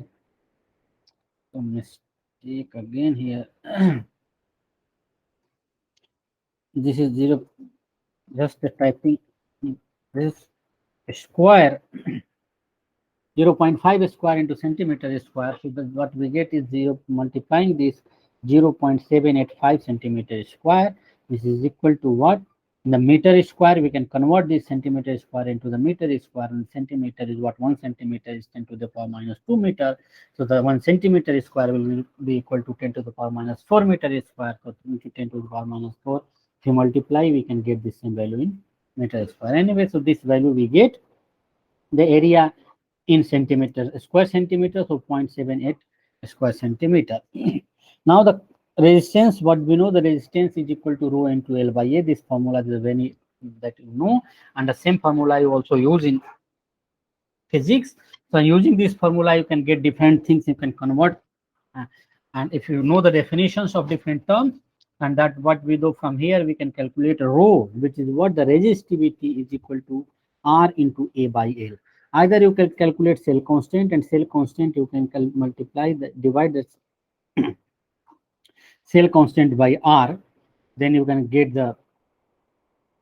so mistake again here. This is 0, just the typing, this square 0.5 square into centimeter square. So what we get is 0, multiplying this 0.785 centimeter square, which is equal to what? In the meter square, we can convert this centimeter square into the meter square, and centimeter is what? 1 centimeter is 10 to the power minus 2 meter. So the 1 centimeter square will be equal to 10 to the power minus 4 meter square. So 10 to the power minus 4. If you multiply, we can get the same value in meter square. Anyway, so this value we get. The area in centimeter, square centimeter, so 0.78 square centimeter. Now the resistance, what we know, the resistance is equal to rho into L by A. This formula is very that you know, and the same formula you also use in physics. So using this formula, you can get different things, you can convert, and if you know the definitions of different terms, and that what we do from here, we can calculate rho, which is what the resistivity is equal to R into A by L. Either you can calculate cell constant, and cell constant you can multiply the divide the cell constant by R, then you can get the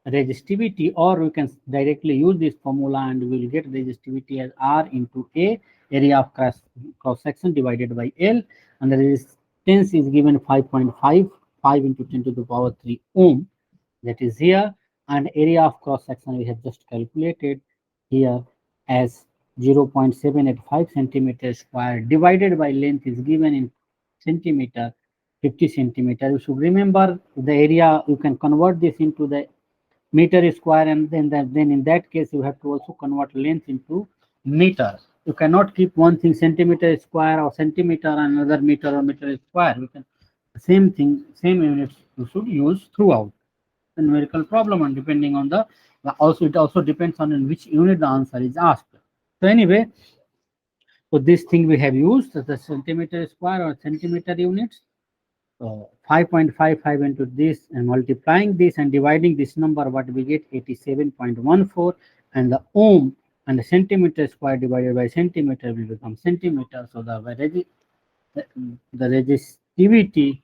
resistivity, or you can directly use this formula and we will get resistivity as R into A, area of cross section, divided by L, and the resistance is given 5.5, 5 into 10 to the power 3 ohm, that is here, and area of cross section we have just calculated here as 0.785 centimeter square, divided by length is given in centimeter, 50 centimeter. You should remember the area, you can convert this into the meter square, and then in that case you have to also convert length into meter. You cannot keep one thing centimeter square or centimeter and another meter or meter square. You can, same thing, same units you should use throughout the numerical problem, and depending on the, also it also depends on in which unit the answer is asked. So anyway, so this thing we have used the centimeter square or centimeter units. So 5.55 into this, and multiplying this and dividing this number, what we get 87.14, and the ohm and the centimeter square divided by centimeter will become centimeter. So the resistivity,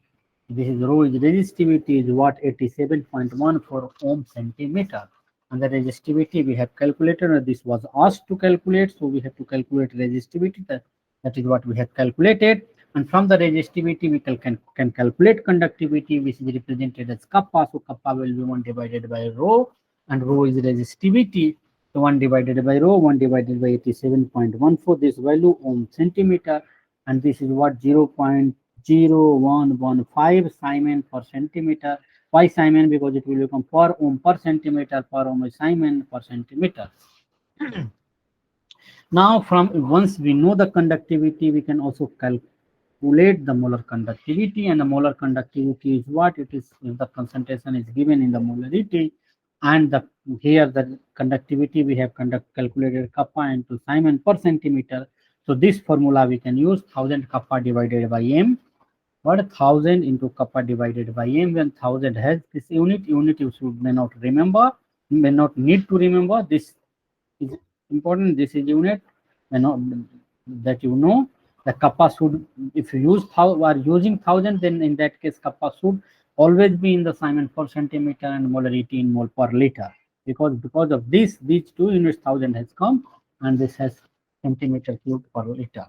this is rho, is resistivity is what, 87.14 ohm centimeter. And the resistivity we have calculated, and this was asked to calculate, so we have to calculate resistivity. That is what we have calculated. And from the resistivity, we can calculate conductivity, which is represented as kappa. So kappa will be 1 divided by rho, and rho is resistivity. So 1 divided by rho, 1 divided by 87.14, this value ohm centimeter, and this is what, 0.0115 Simon per centimeter. Why Simon? Because it will become per ohm per centimeter, per ohm is Simon per centimeter. Now from once we know the conductivity, we can also calculate the molar conductivity, and the molar conductivity is what it is, if the concentration is given in the molarity, and the here the conductivity we have calculated kappa into Simon per centimeter. So this formula we can use 1000 kappa divided by m. What, 1000 into kappa divided by m, when 1000 has this unit you should may not remember, may not need to remember. This is important, this is unit, that the kappa should, if you are using 1000, then in that case kappa should always be in the Simon per centimeter and molarity in mole per liter, because of this, these two units 1000 has come, and this has centimeter cube per liter.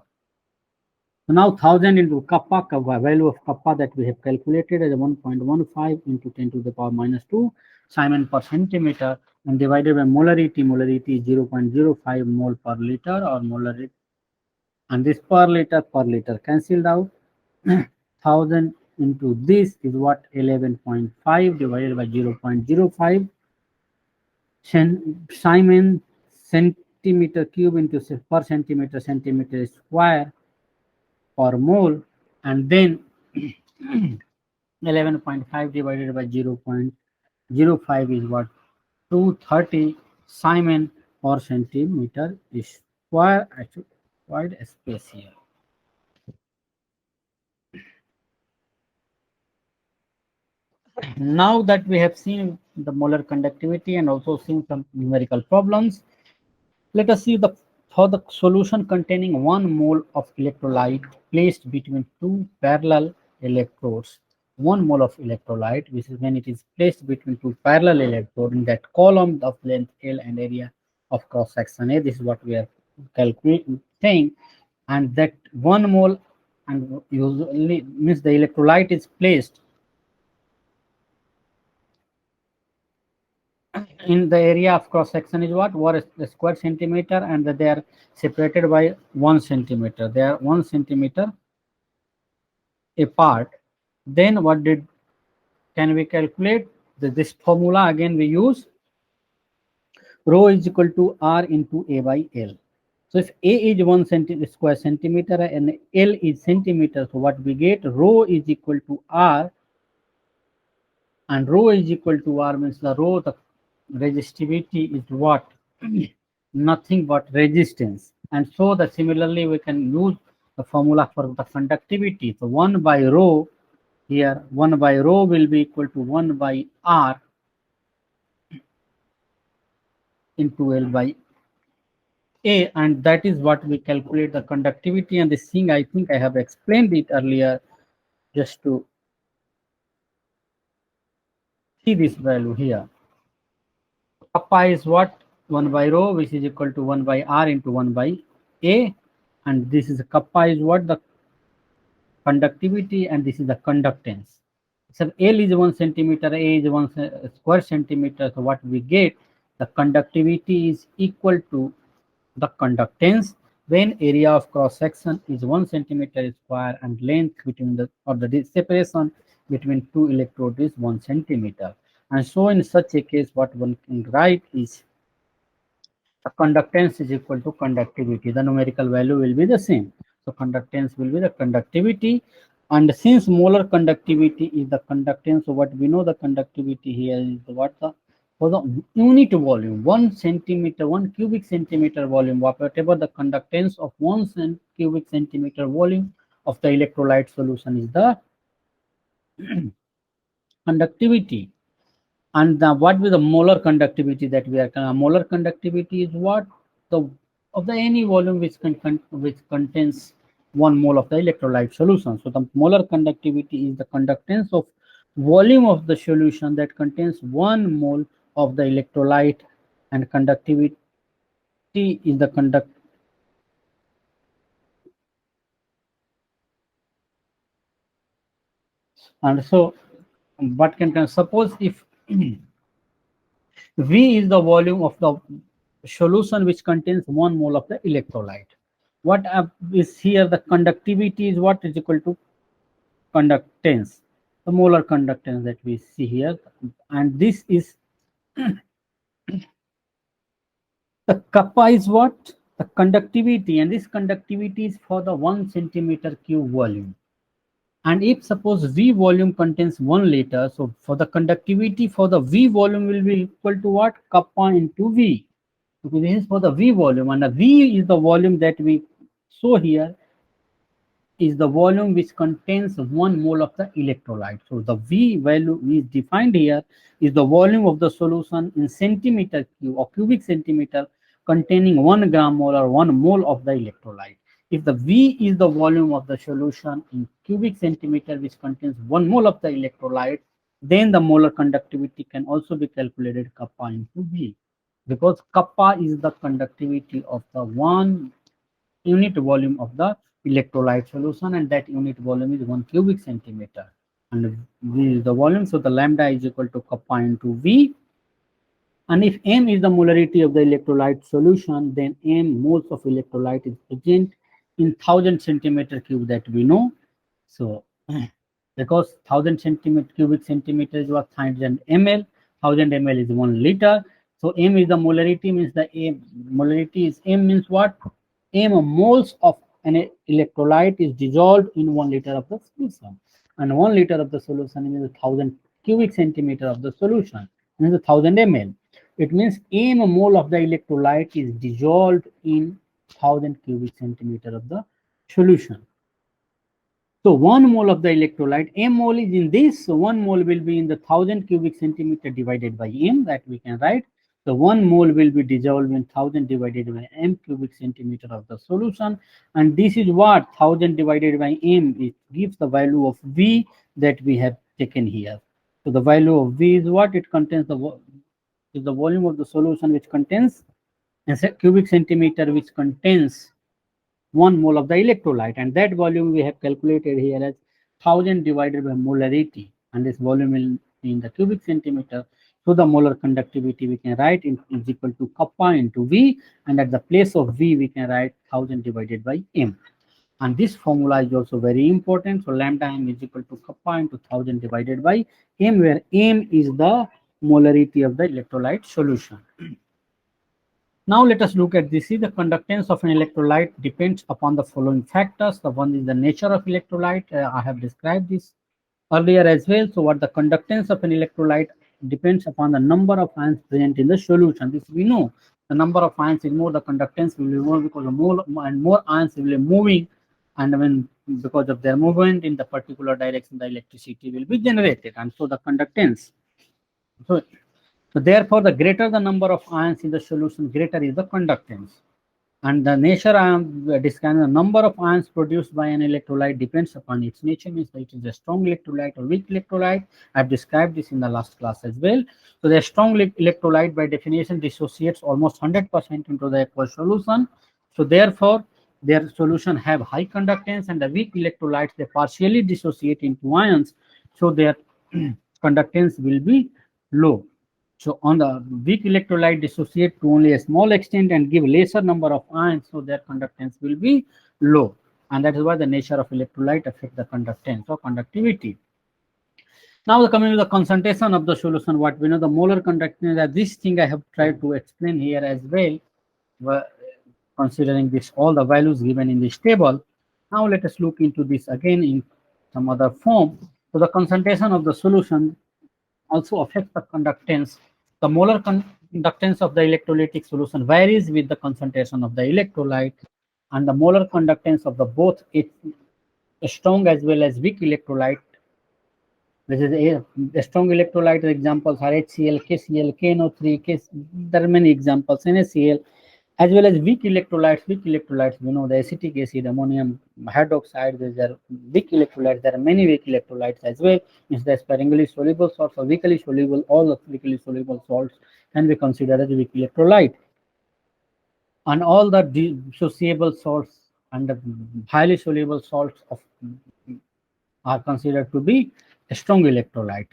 So now 1000 into kappa, value of kappa that we have calculated as 1.15 into 10 to the power minus 2 Simon per centimeter, and divided by molarity. Molarity is 0.05 mole per liter, or molarity, and this per liter cancelled out. 1000 into this is what, 11.5 divided by 0.05 Simon centimeter cube into per centimeter square per mole, and then 11.5 divided by 0.05 is what, 230 Simon per centimeter square. Actually, quite a space here. Now that we have seen the molar conductivity and also seen some numerical problems, let us see how the solution containing 1 mole of electrolyte placed between two parallel electrodes. 1 mole of electrolyte, which is when it is placed between two parallel electrodes in that column of length L and area of cross section A. This is what we are calculating, and that 1 mole, and usually means the electrolyte is placed in the area of cross section is what, 1 square centimeter, and they are separated by 1 centimeter. They are 1 centimeter apart. Then what can we calculate? This formula again we use, rho is equal to R into A by L. So if A is 1 square centimeter and L is centimeter, so what we get, rho is equal to R, and rho is equal to R means the rho, the resistivity is what? Nothing but resistance. And so that similarly we can use the formula for the conductivity. So 1 by rho here, 1 by rho will be equal to 1 by R into L by A, and that is what we calculate the conductivity. And this thing, I think I have explained it earlier, just to see this value here. Kappa is what? 1 by rho, which is equal to 1 by R into 1 by A, and this is kappa is what, the conductivity, and this is the conductance. So L is 1 centimeter, A is 1 square centimeter. So what we get, the conductivity is equal to the conductance when area of cross section is 1 centimeter square and length between the separation between two electrodes is 1 centimeter. And so in such a case, what one can write is the conductance is equal to conductivity. The numerical value will be the same. So conductance will be the conductivity. And since molar conductivity is the conductance, so what we know, the conductivity here is what, for the unit volume, 1 centimeter, 1 cubic centimeter volume, whatever the conductance of 1 cubic centimeter volume of the electrolyte solution is the conductivity. And what will the molar conductivity that we are? Molar conductivity is what, the of the any volume which contains 1 mole of the electrolyte solution. So the molar conductivity is the conductance of volume of the solution that contains 1 mole of the electrolyte, and conductivity is the and so what can suppose if V is the volume of the solution which contains 1 mole of the electrolyte. What is here, the conductivity is what, is equal to conductance, the molar conductance that we see here, and this is the kappa is what, the conductivity, and this conductivity is for the 1 centimeter cube volume. And if suppose V volume contains 1 liter, so for the conductivity for the V volume will be equal to what, kappa into V. Because this is for the V volume, and the V is the volume that we saw here, is the volume which contains 1 mole of the electrolyte. So the V value is defined here is the volume of the solution in centimeter cube or cubic centimeter containing 1 gram mole or 1 mole of the electrolyte. If the V is the volume of the solution in cubic centimeter which contains 1 mole of the electrolyte, then the molar conductivity can also be calculated kappa into V, because kappa is the conductivity of the 1 unit volume of the electrolyte solution, and that unit volume is 1 cubic centimeter, and V is the volume, so the lambda is equal to kappa into V. And if M is the molarity of the electrolyte solution, then M moles of electrolyte is present in 1000 centimeter cube, that we know. So because 1000 cubic centimeter is what 1000 ml, 1000 ml is 1 liter. So M is the molarity, means the M molarity is M, means what? M moles of an electrolyte is dissolved in 1 liter of the solution, and 1 liter of the solution means 1000 cubic centimeter of the solution, means 1000 ml. It means M mole of the electrolyte is dissolved in 1000 cubic centimeter of the solution. So 1 mole of the electrolyte, M mole is in this, so 1 mole will be in the 1000 cubic centimeter divided by M, that we can write. So 1 mole will be dissolved in 1000 divided by M cubic centimeter of the solution, and this is what 1000 divided by M, it gives the value of V that we have taken here. So the value of V is what? It contains the volume of the solution which contains a cubic centimeter which contains 1 mole of the electrolyte, and that volume we have calculated here as 1000 divided by molarity, and this volume will be in the cubic centimeter. So the molar conductivity we can write is equal to kappa into V, and at the place of V we can write 1000 divided by M. And this formula is also very important. So lambda M is equal to kappa into 1000 divided by M, where M is the molarity of the electrolyte solution. Now let us look at this. See, the conductance of an electrolyte depends upon the following factors. The one is the nature of electrolyte. I have described this earlier as well. So what the conductance of an electrolyte depends upon the number of ions present in the solution. This we know. The number of ions is more, the conductance will be more, because more and more ions will be moving, and when because of their movement in the particular direction, the electricity will be generated, and so the conductance. So therefore, the greater the number of ions in the solution, greater is the conductance. And the nature I am describing, the number of ions produced by an electrolyte depends upon its nature, means that it is a strong electrolyte or weak electrolyte. I have described this in the last class as well. So the strong electrolyte by definition dissociates almost 100% into the aqueous solution. So therefore, their solution have high conductance, and the weak electrolytes, they partially dissociate into ions. So their conductance will be low. So on the weak electrolyte dissociate to only a small extent and give lesser number of ions, so their conductance will be low. And that is why the nature of electrolyte affect the conductance or conductivity. Now coming to the concentration of the solution, what we know, the molar conductance, this thing I have tried to explain here as well, considering this all the values given in this table. Now let us look into this again in some other form. So the concentration of the solution also affects the conductance. The molar conductance of the electrolytic solution varies with the concentration of the electrolyte, and the molar conductance of the both strong as well as weak electrolyte. This is a strong electrolyte examples are HCl, KCl, KNO3, there are many examples, NaCl, as well as weak electrolytes. Weak electrolytes, we know the acetic acid, ammonium hydroxide, these are weak electrolytes. There are many weak electrolytes as well. Means the sparingly soluble salts or weakly soluble, all the weakly soluble salts can be considered as weak electrolyte. And all the dissociable salts and the highly soluble salts are considered to be a strong electrolyte.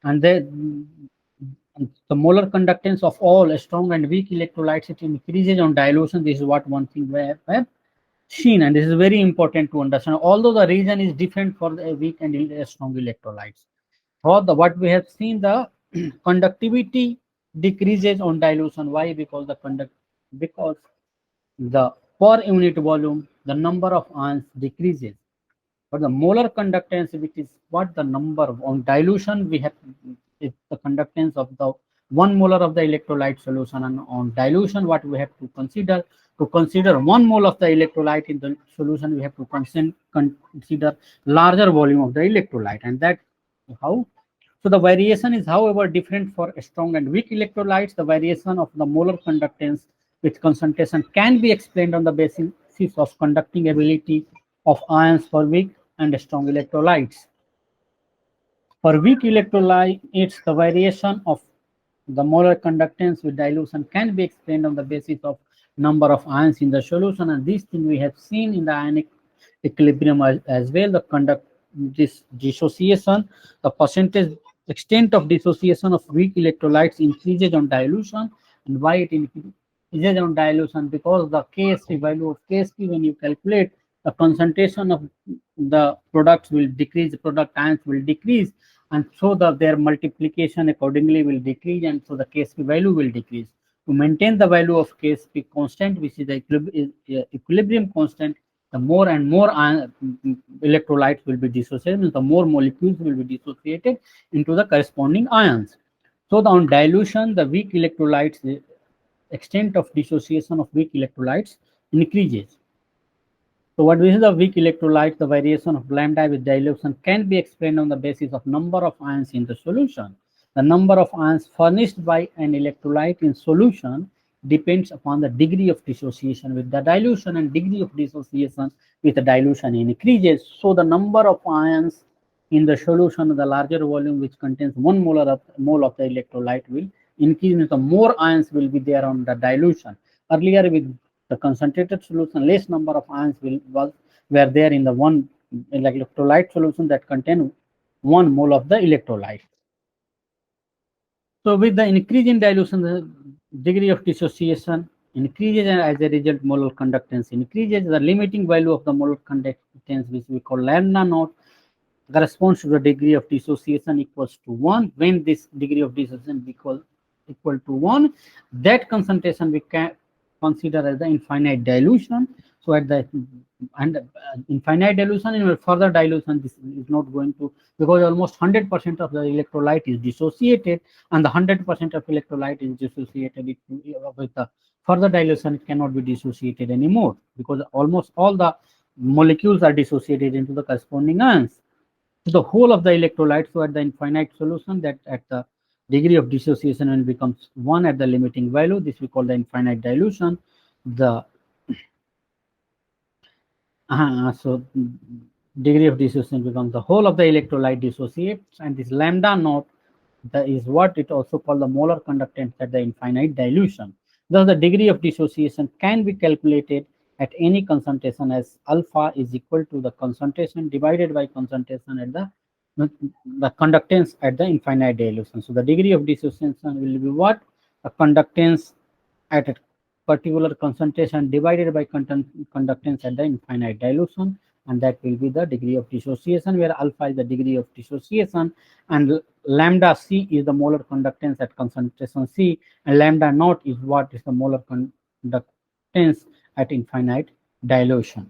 And the molar conductance of all strong and weak electrolytes, it increases on dilution. This is what one thing we have seen, and this is very important to understand. Although the reason is different for the weak and strong electrolytes, for what we have seen, the conductivity decreases on dilution. Why? Because the per unit volume, the number of ions decreases. But the molar conductance, which is what the number on dilution, we have is the conductance of the 1 molar of the electrolyte solution, and on dilution, what we have to consider 1 mole of the electrolyte in the solution, we have to consider larger volume of the electrolyte, and that how. So the variation is, however, different for strong and weak electrolytes. The variation of the molar conductance with concentration can be explained on the basis of conducting ability of ions for weak and strong electrolytes. For weak electrolytes, the variation of the molar conductance with dilution can be explained on the basis of number of ions in the solution, and this thing we have seen in the ionic equilibrium as well. This dissociation, the percentage extent of dissociation of weak electrolytes increases on dilution. And why it increases on dilution? Because the Ksp value of Ksp, when you calculate, the concentration of the products will decrease, product ions will decrease, and so their multiplication accordingly will decrease, and so the Ksp value will decrease. To maintain the value of Ksp constant, which is the equilibrium constant, the more and more electrolytes will be dissociated, the more molecules will be dissociated into the corresponding ions. So on dilution, the weak electrolytes, the extent of dissociation of weak electrolytes increases. So what is the weak electrolyte? The variation of lambda with dilution can be explained on the basis of number of ions in the solution. The number of ions furnished by an electrolyte in solution depends upon the degree of dissociation with the dilution, and degree of dissociation with the dilution increases. So the number of ions in the solution of the larger volume, which contains 1 mole of the electrolyte, will increase. The more ions will be there on the dilution. Earlier with the concentrated solution, less number of ions were there in the one electrolyte solution that contain 1 mole of the electrolyte. So with the increase in dilution, the degree of dissociation increases, and as a result, molar conductance increases. The limiting value of the molar conductance, which we call lambda naught, corresponds to the degree of dissociation equals to 1. When this degree of dissociation equal to 1, that concentration we can consider as the infinite dilution. So at the infinite dilution, in further dilution, this is not going to, because almost 100% of the electrolyte is dissociated, and the 100% of electrolyte is dissociated with the further dilution, it cannot be dissociated anymore, because almost all the molecules are dissociated into the corresponding ions. So the whole of the electrolyte, so at the infinite solution, that at the degree of dissociation when it becomes 1 at the limiting value, this we call the infinite dilution. The so degree of dissociation becomes the whole of the electrolyte dissociates, and this lambda naught is what it also called the molar conductance at the infinite dilution. Thus the degree of dissociation can be calculated at any concentration as alpha is equal to the concentration divided by concentration at the conductance at the infinite dilution. So the degree of dissociation will be what? A conductance at a particular concentration divided by conductance at the infinite dilution, and that will be the degree of dissociation, where alpha is the degree of dissociation and lambda c is the molar conductance at concentration c, and lambda naught is what is the molar conductance at infinite dilution.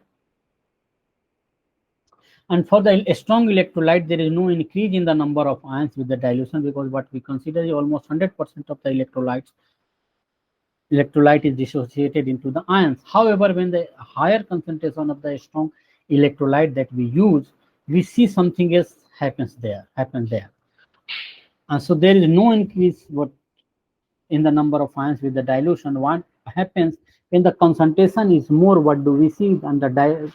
And for the strong electrolyte, there is no increase in the number of ions with the dilution, because what we consider is almost 100% of the electrolyte is dissociated into the ions. However, when the higher concentration of the strong electrolyte that we use, we see something else happens there. And so there is no increase in the number of ions with the dilution. What happens when the concentration is more? What do we see? And the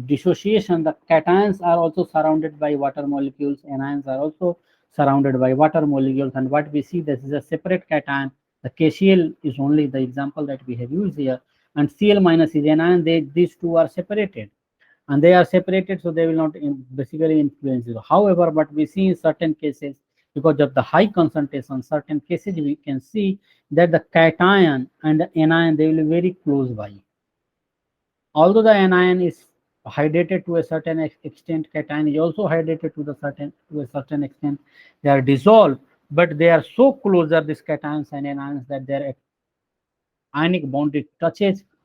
dissociation, the cations are also surrounded by water molecules, anions are also surrounded by water molecules, and what we see, this is a separate cation. The KCl is only the example that we have used here, and Cl minus is anion. These two are separated, and they are separated, so they will not basically influence you. However, what we see in certain cases, because of the high concentration, certain cases we can see that the cation and the anion, they will be very close by. Although the anion is hydrated to a certain extent, cation is also hydrated to a certain extent. They are dissolved, but they are so closer, these cations and anions, that their ionic bond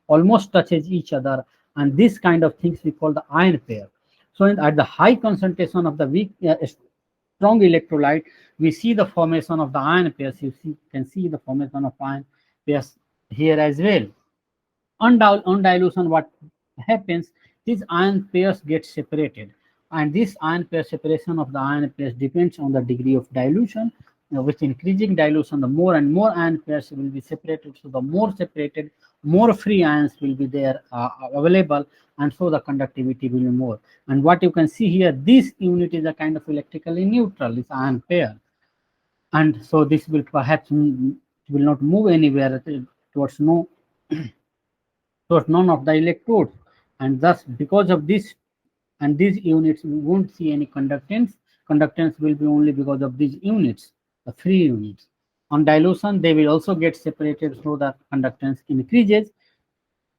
almost touches each other, and this kind of things we call the ion pair. So at the high concentration of the weak strong electrolyte, we see the formation of the ion pairs. You can see the formation of ion pairs here as well. On dilution, what happens? These ion pairs get separated, and this ion pair separation of the ion pairs depends on the degree of dilution. with increasing dilution, the more and more ion pairs will be separated. So the more separated, more free ions will be there available, and so the conductivity will be more. And what you can see here, this unit is a kind of electrically neutral, this ion pair, and so this will perhaps will not move anywhere towards towards none of the electrodes, and thus because of this and these units we won't see any conductance. Conductance will be only because of these units, the free units. On dilution they will also get separated, so the conductance increases,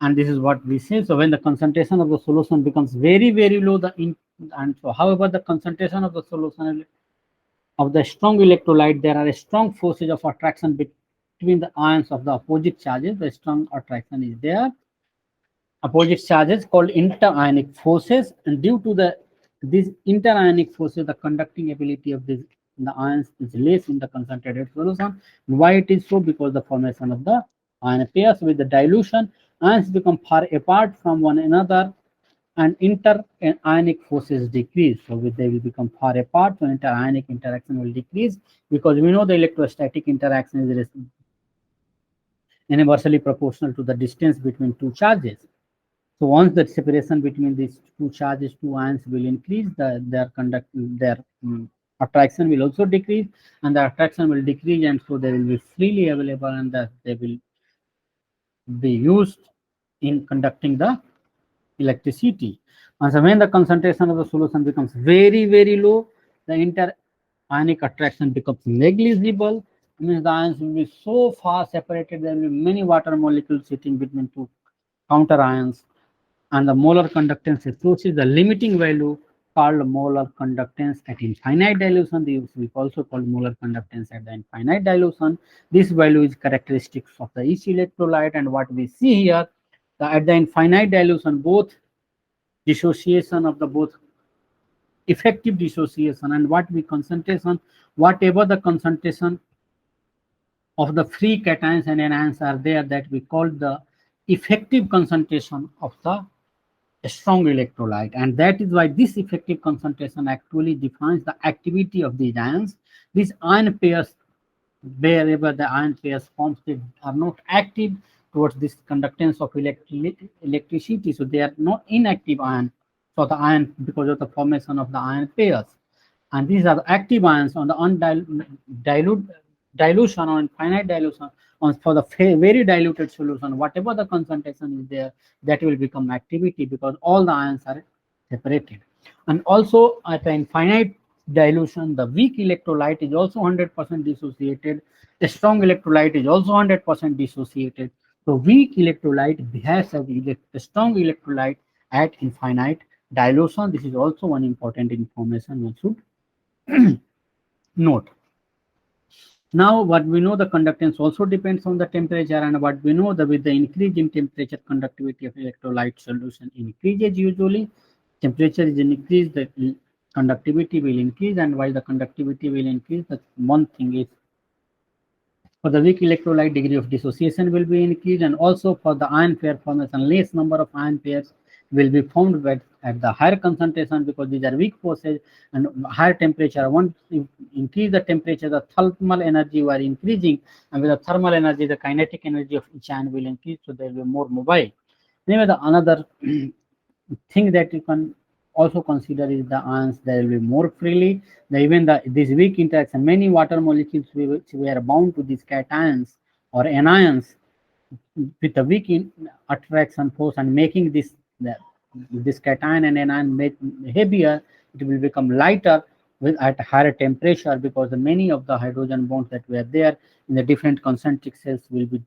and this is what we say. So when the concentration of the solution becomes very low, and so however the concentration of the solution of the strong electrolyte, there are strong forces of attraction between the ions of the opposite charges. The strong attraction is there, opposite charges called interionic forces, and due to these interionic forces, the conducting ability of the ions is less in the concentrated solution. Why it is so? Because the formation of the ion pairs. With the dilution, ions become far apart from one another and interionic forces decrease. So they will become far apart, so interionic interaction will decrease, because we know the electrostatic interaction is inversely proportional to the distance between two charges. So once the separation between these two charges, two ions will increase, their attraction will also decrease, and the attraction will decrease, and so they will be freely available, and that they will be used in conducting the electricity. And so when the concentration of the solution becomes very low, the interionic attraction becomes negligible. Means the ions will be so far separated, there will be many water molecules sitting between two counter ions, and the molar conductance approaches the limiting value called molar conductance at infinite dilution. We also call molar conductance at the infinite dilution. This value is characteristics of the each electrolyte, and what we see here, at the infinite dilution, both dissociation of the both effective dissociation and what we concentration, whatever the concentration of the free cations and anions are there, that we call the effective concentration of the strong electrolyte, and that is why this effective concentration actually defines the activity of these ions. These ion pairs, wherever the ion pairs forms, they are not active towards this conductance of electricity, so they are not inactive ion for the ion because of the formation of the ion pairs, and these are the active ions on the dilution or infinite dilution. For the very diluted solution, whatever the concentration is there, that will become activity because all the ions are separated. And also at the infinite dilution, the weak electrolyte is also 100% dissociated. The strong electrolyte is also 100% dissociated. So weak electrolyte behaves as a strong electrolyte at infinite dilution. This is also one important information one should note. Now, what we know, the conductance also depends on the temperature, and what we know, that with the increase in temperature, conductivity of electrolyte solution increases. Usually, temperature is increased, the conductivity will increase, and while the conductivity will increase, the one thing is for the weak electrolyte, degree of dissociation will be increased, and also for the ion pair formation, less number of ion pairs will be formed at the higher concentration, because these are weak forces, and higher temperature. Once you increase the temperature, the thermal energy were increasing, and with the thermal energy, the kinetic energy of each ion will increase, so they will be more mobile. Anyway, the another thing that you can also consider is the ions, they will be more freely. Even this weak interaction, many water molecules which were bound to these cations or anions with a weak attraction force, and making this cation and anion heavier, it will become lighter at higher temperature, because many of the hydrogen bonds that were there in the different concentric cells will be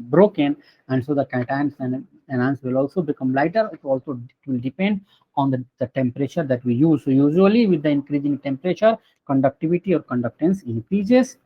broken, and so the cations and anions will also become lighter. It will depend on the temperature that we use. So usually with the increasing temperature, conductivity or conductance increases.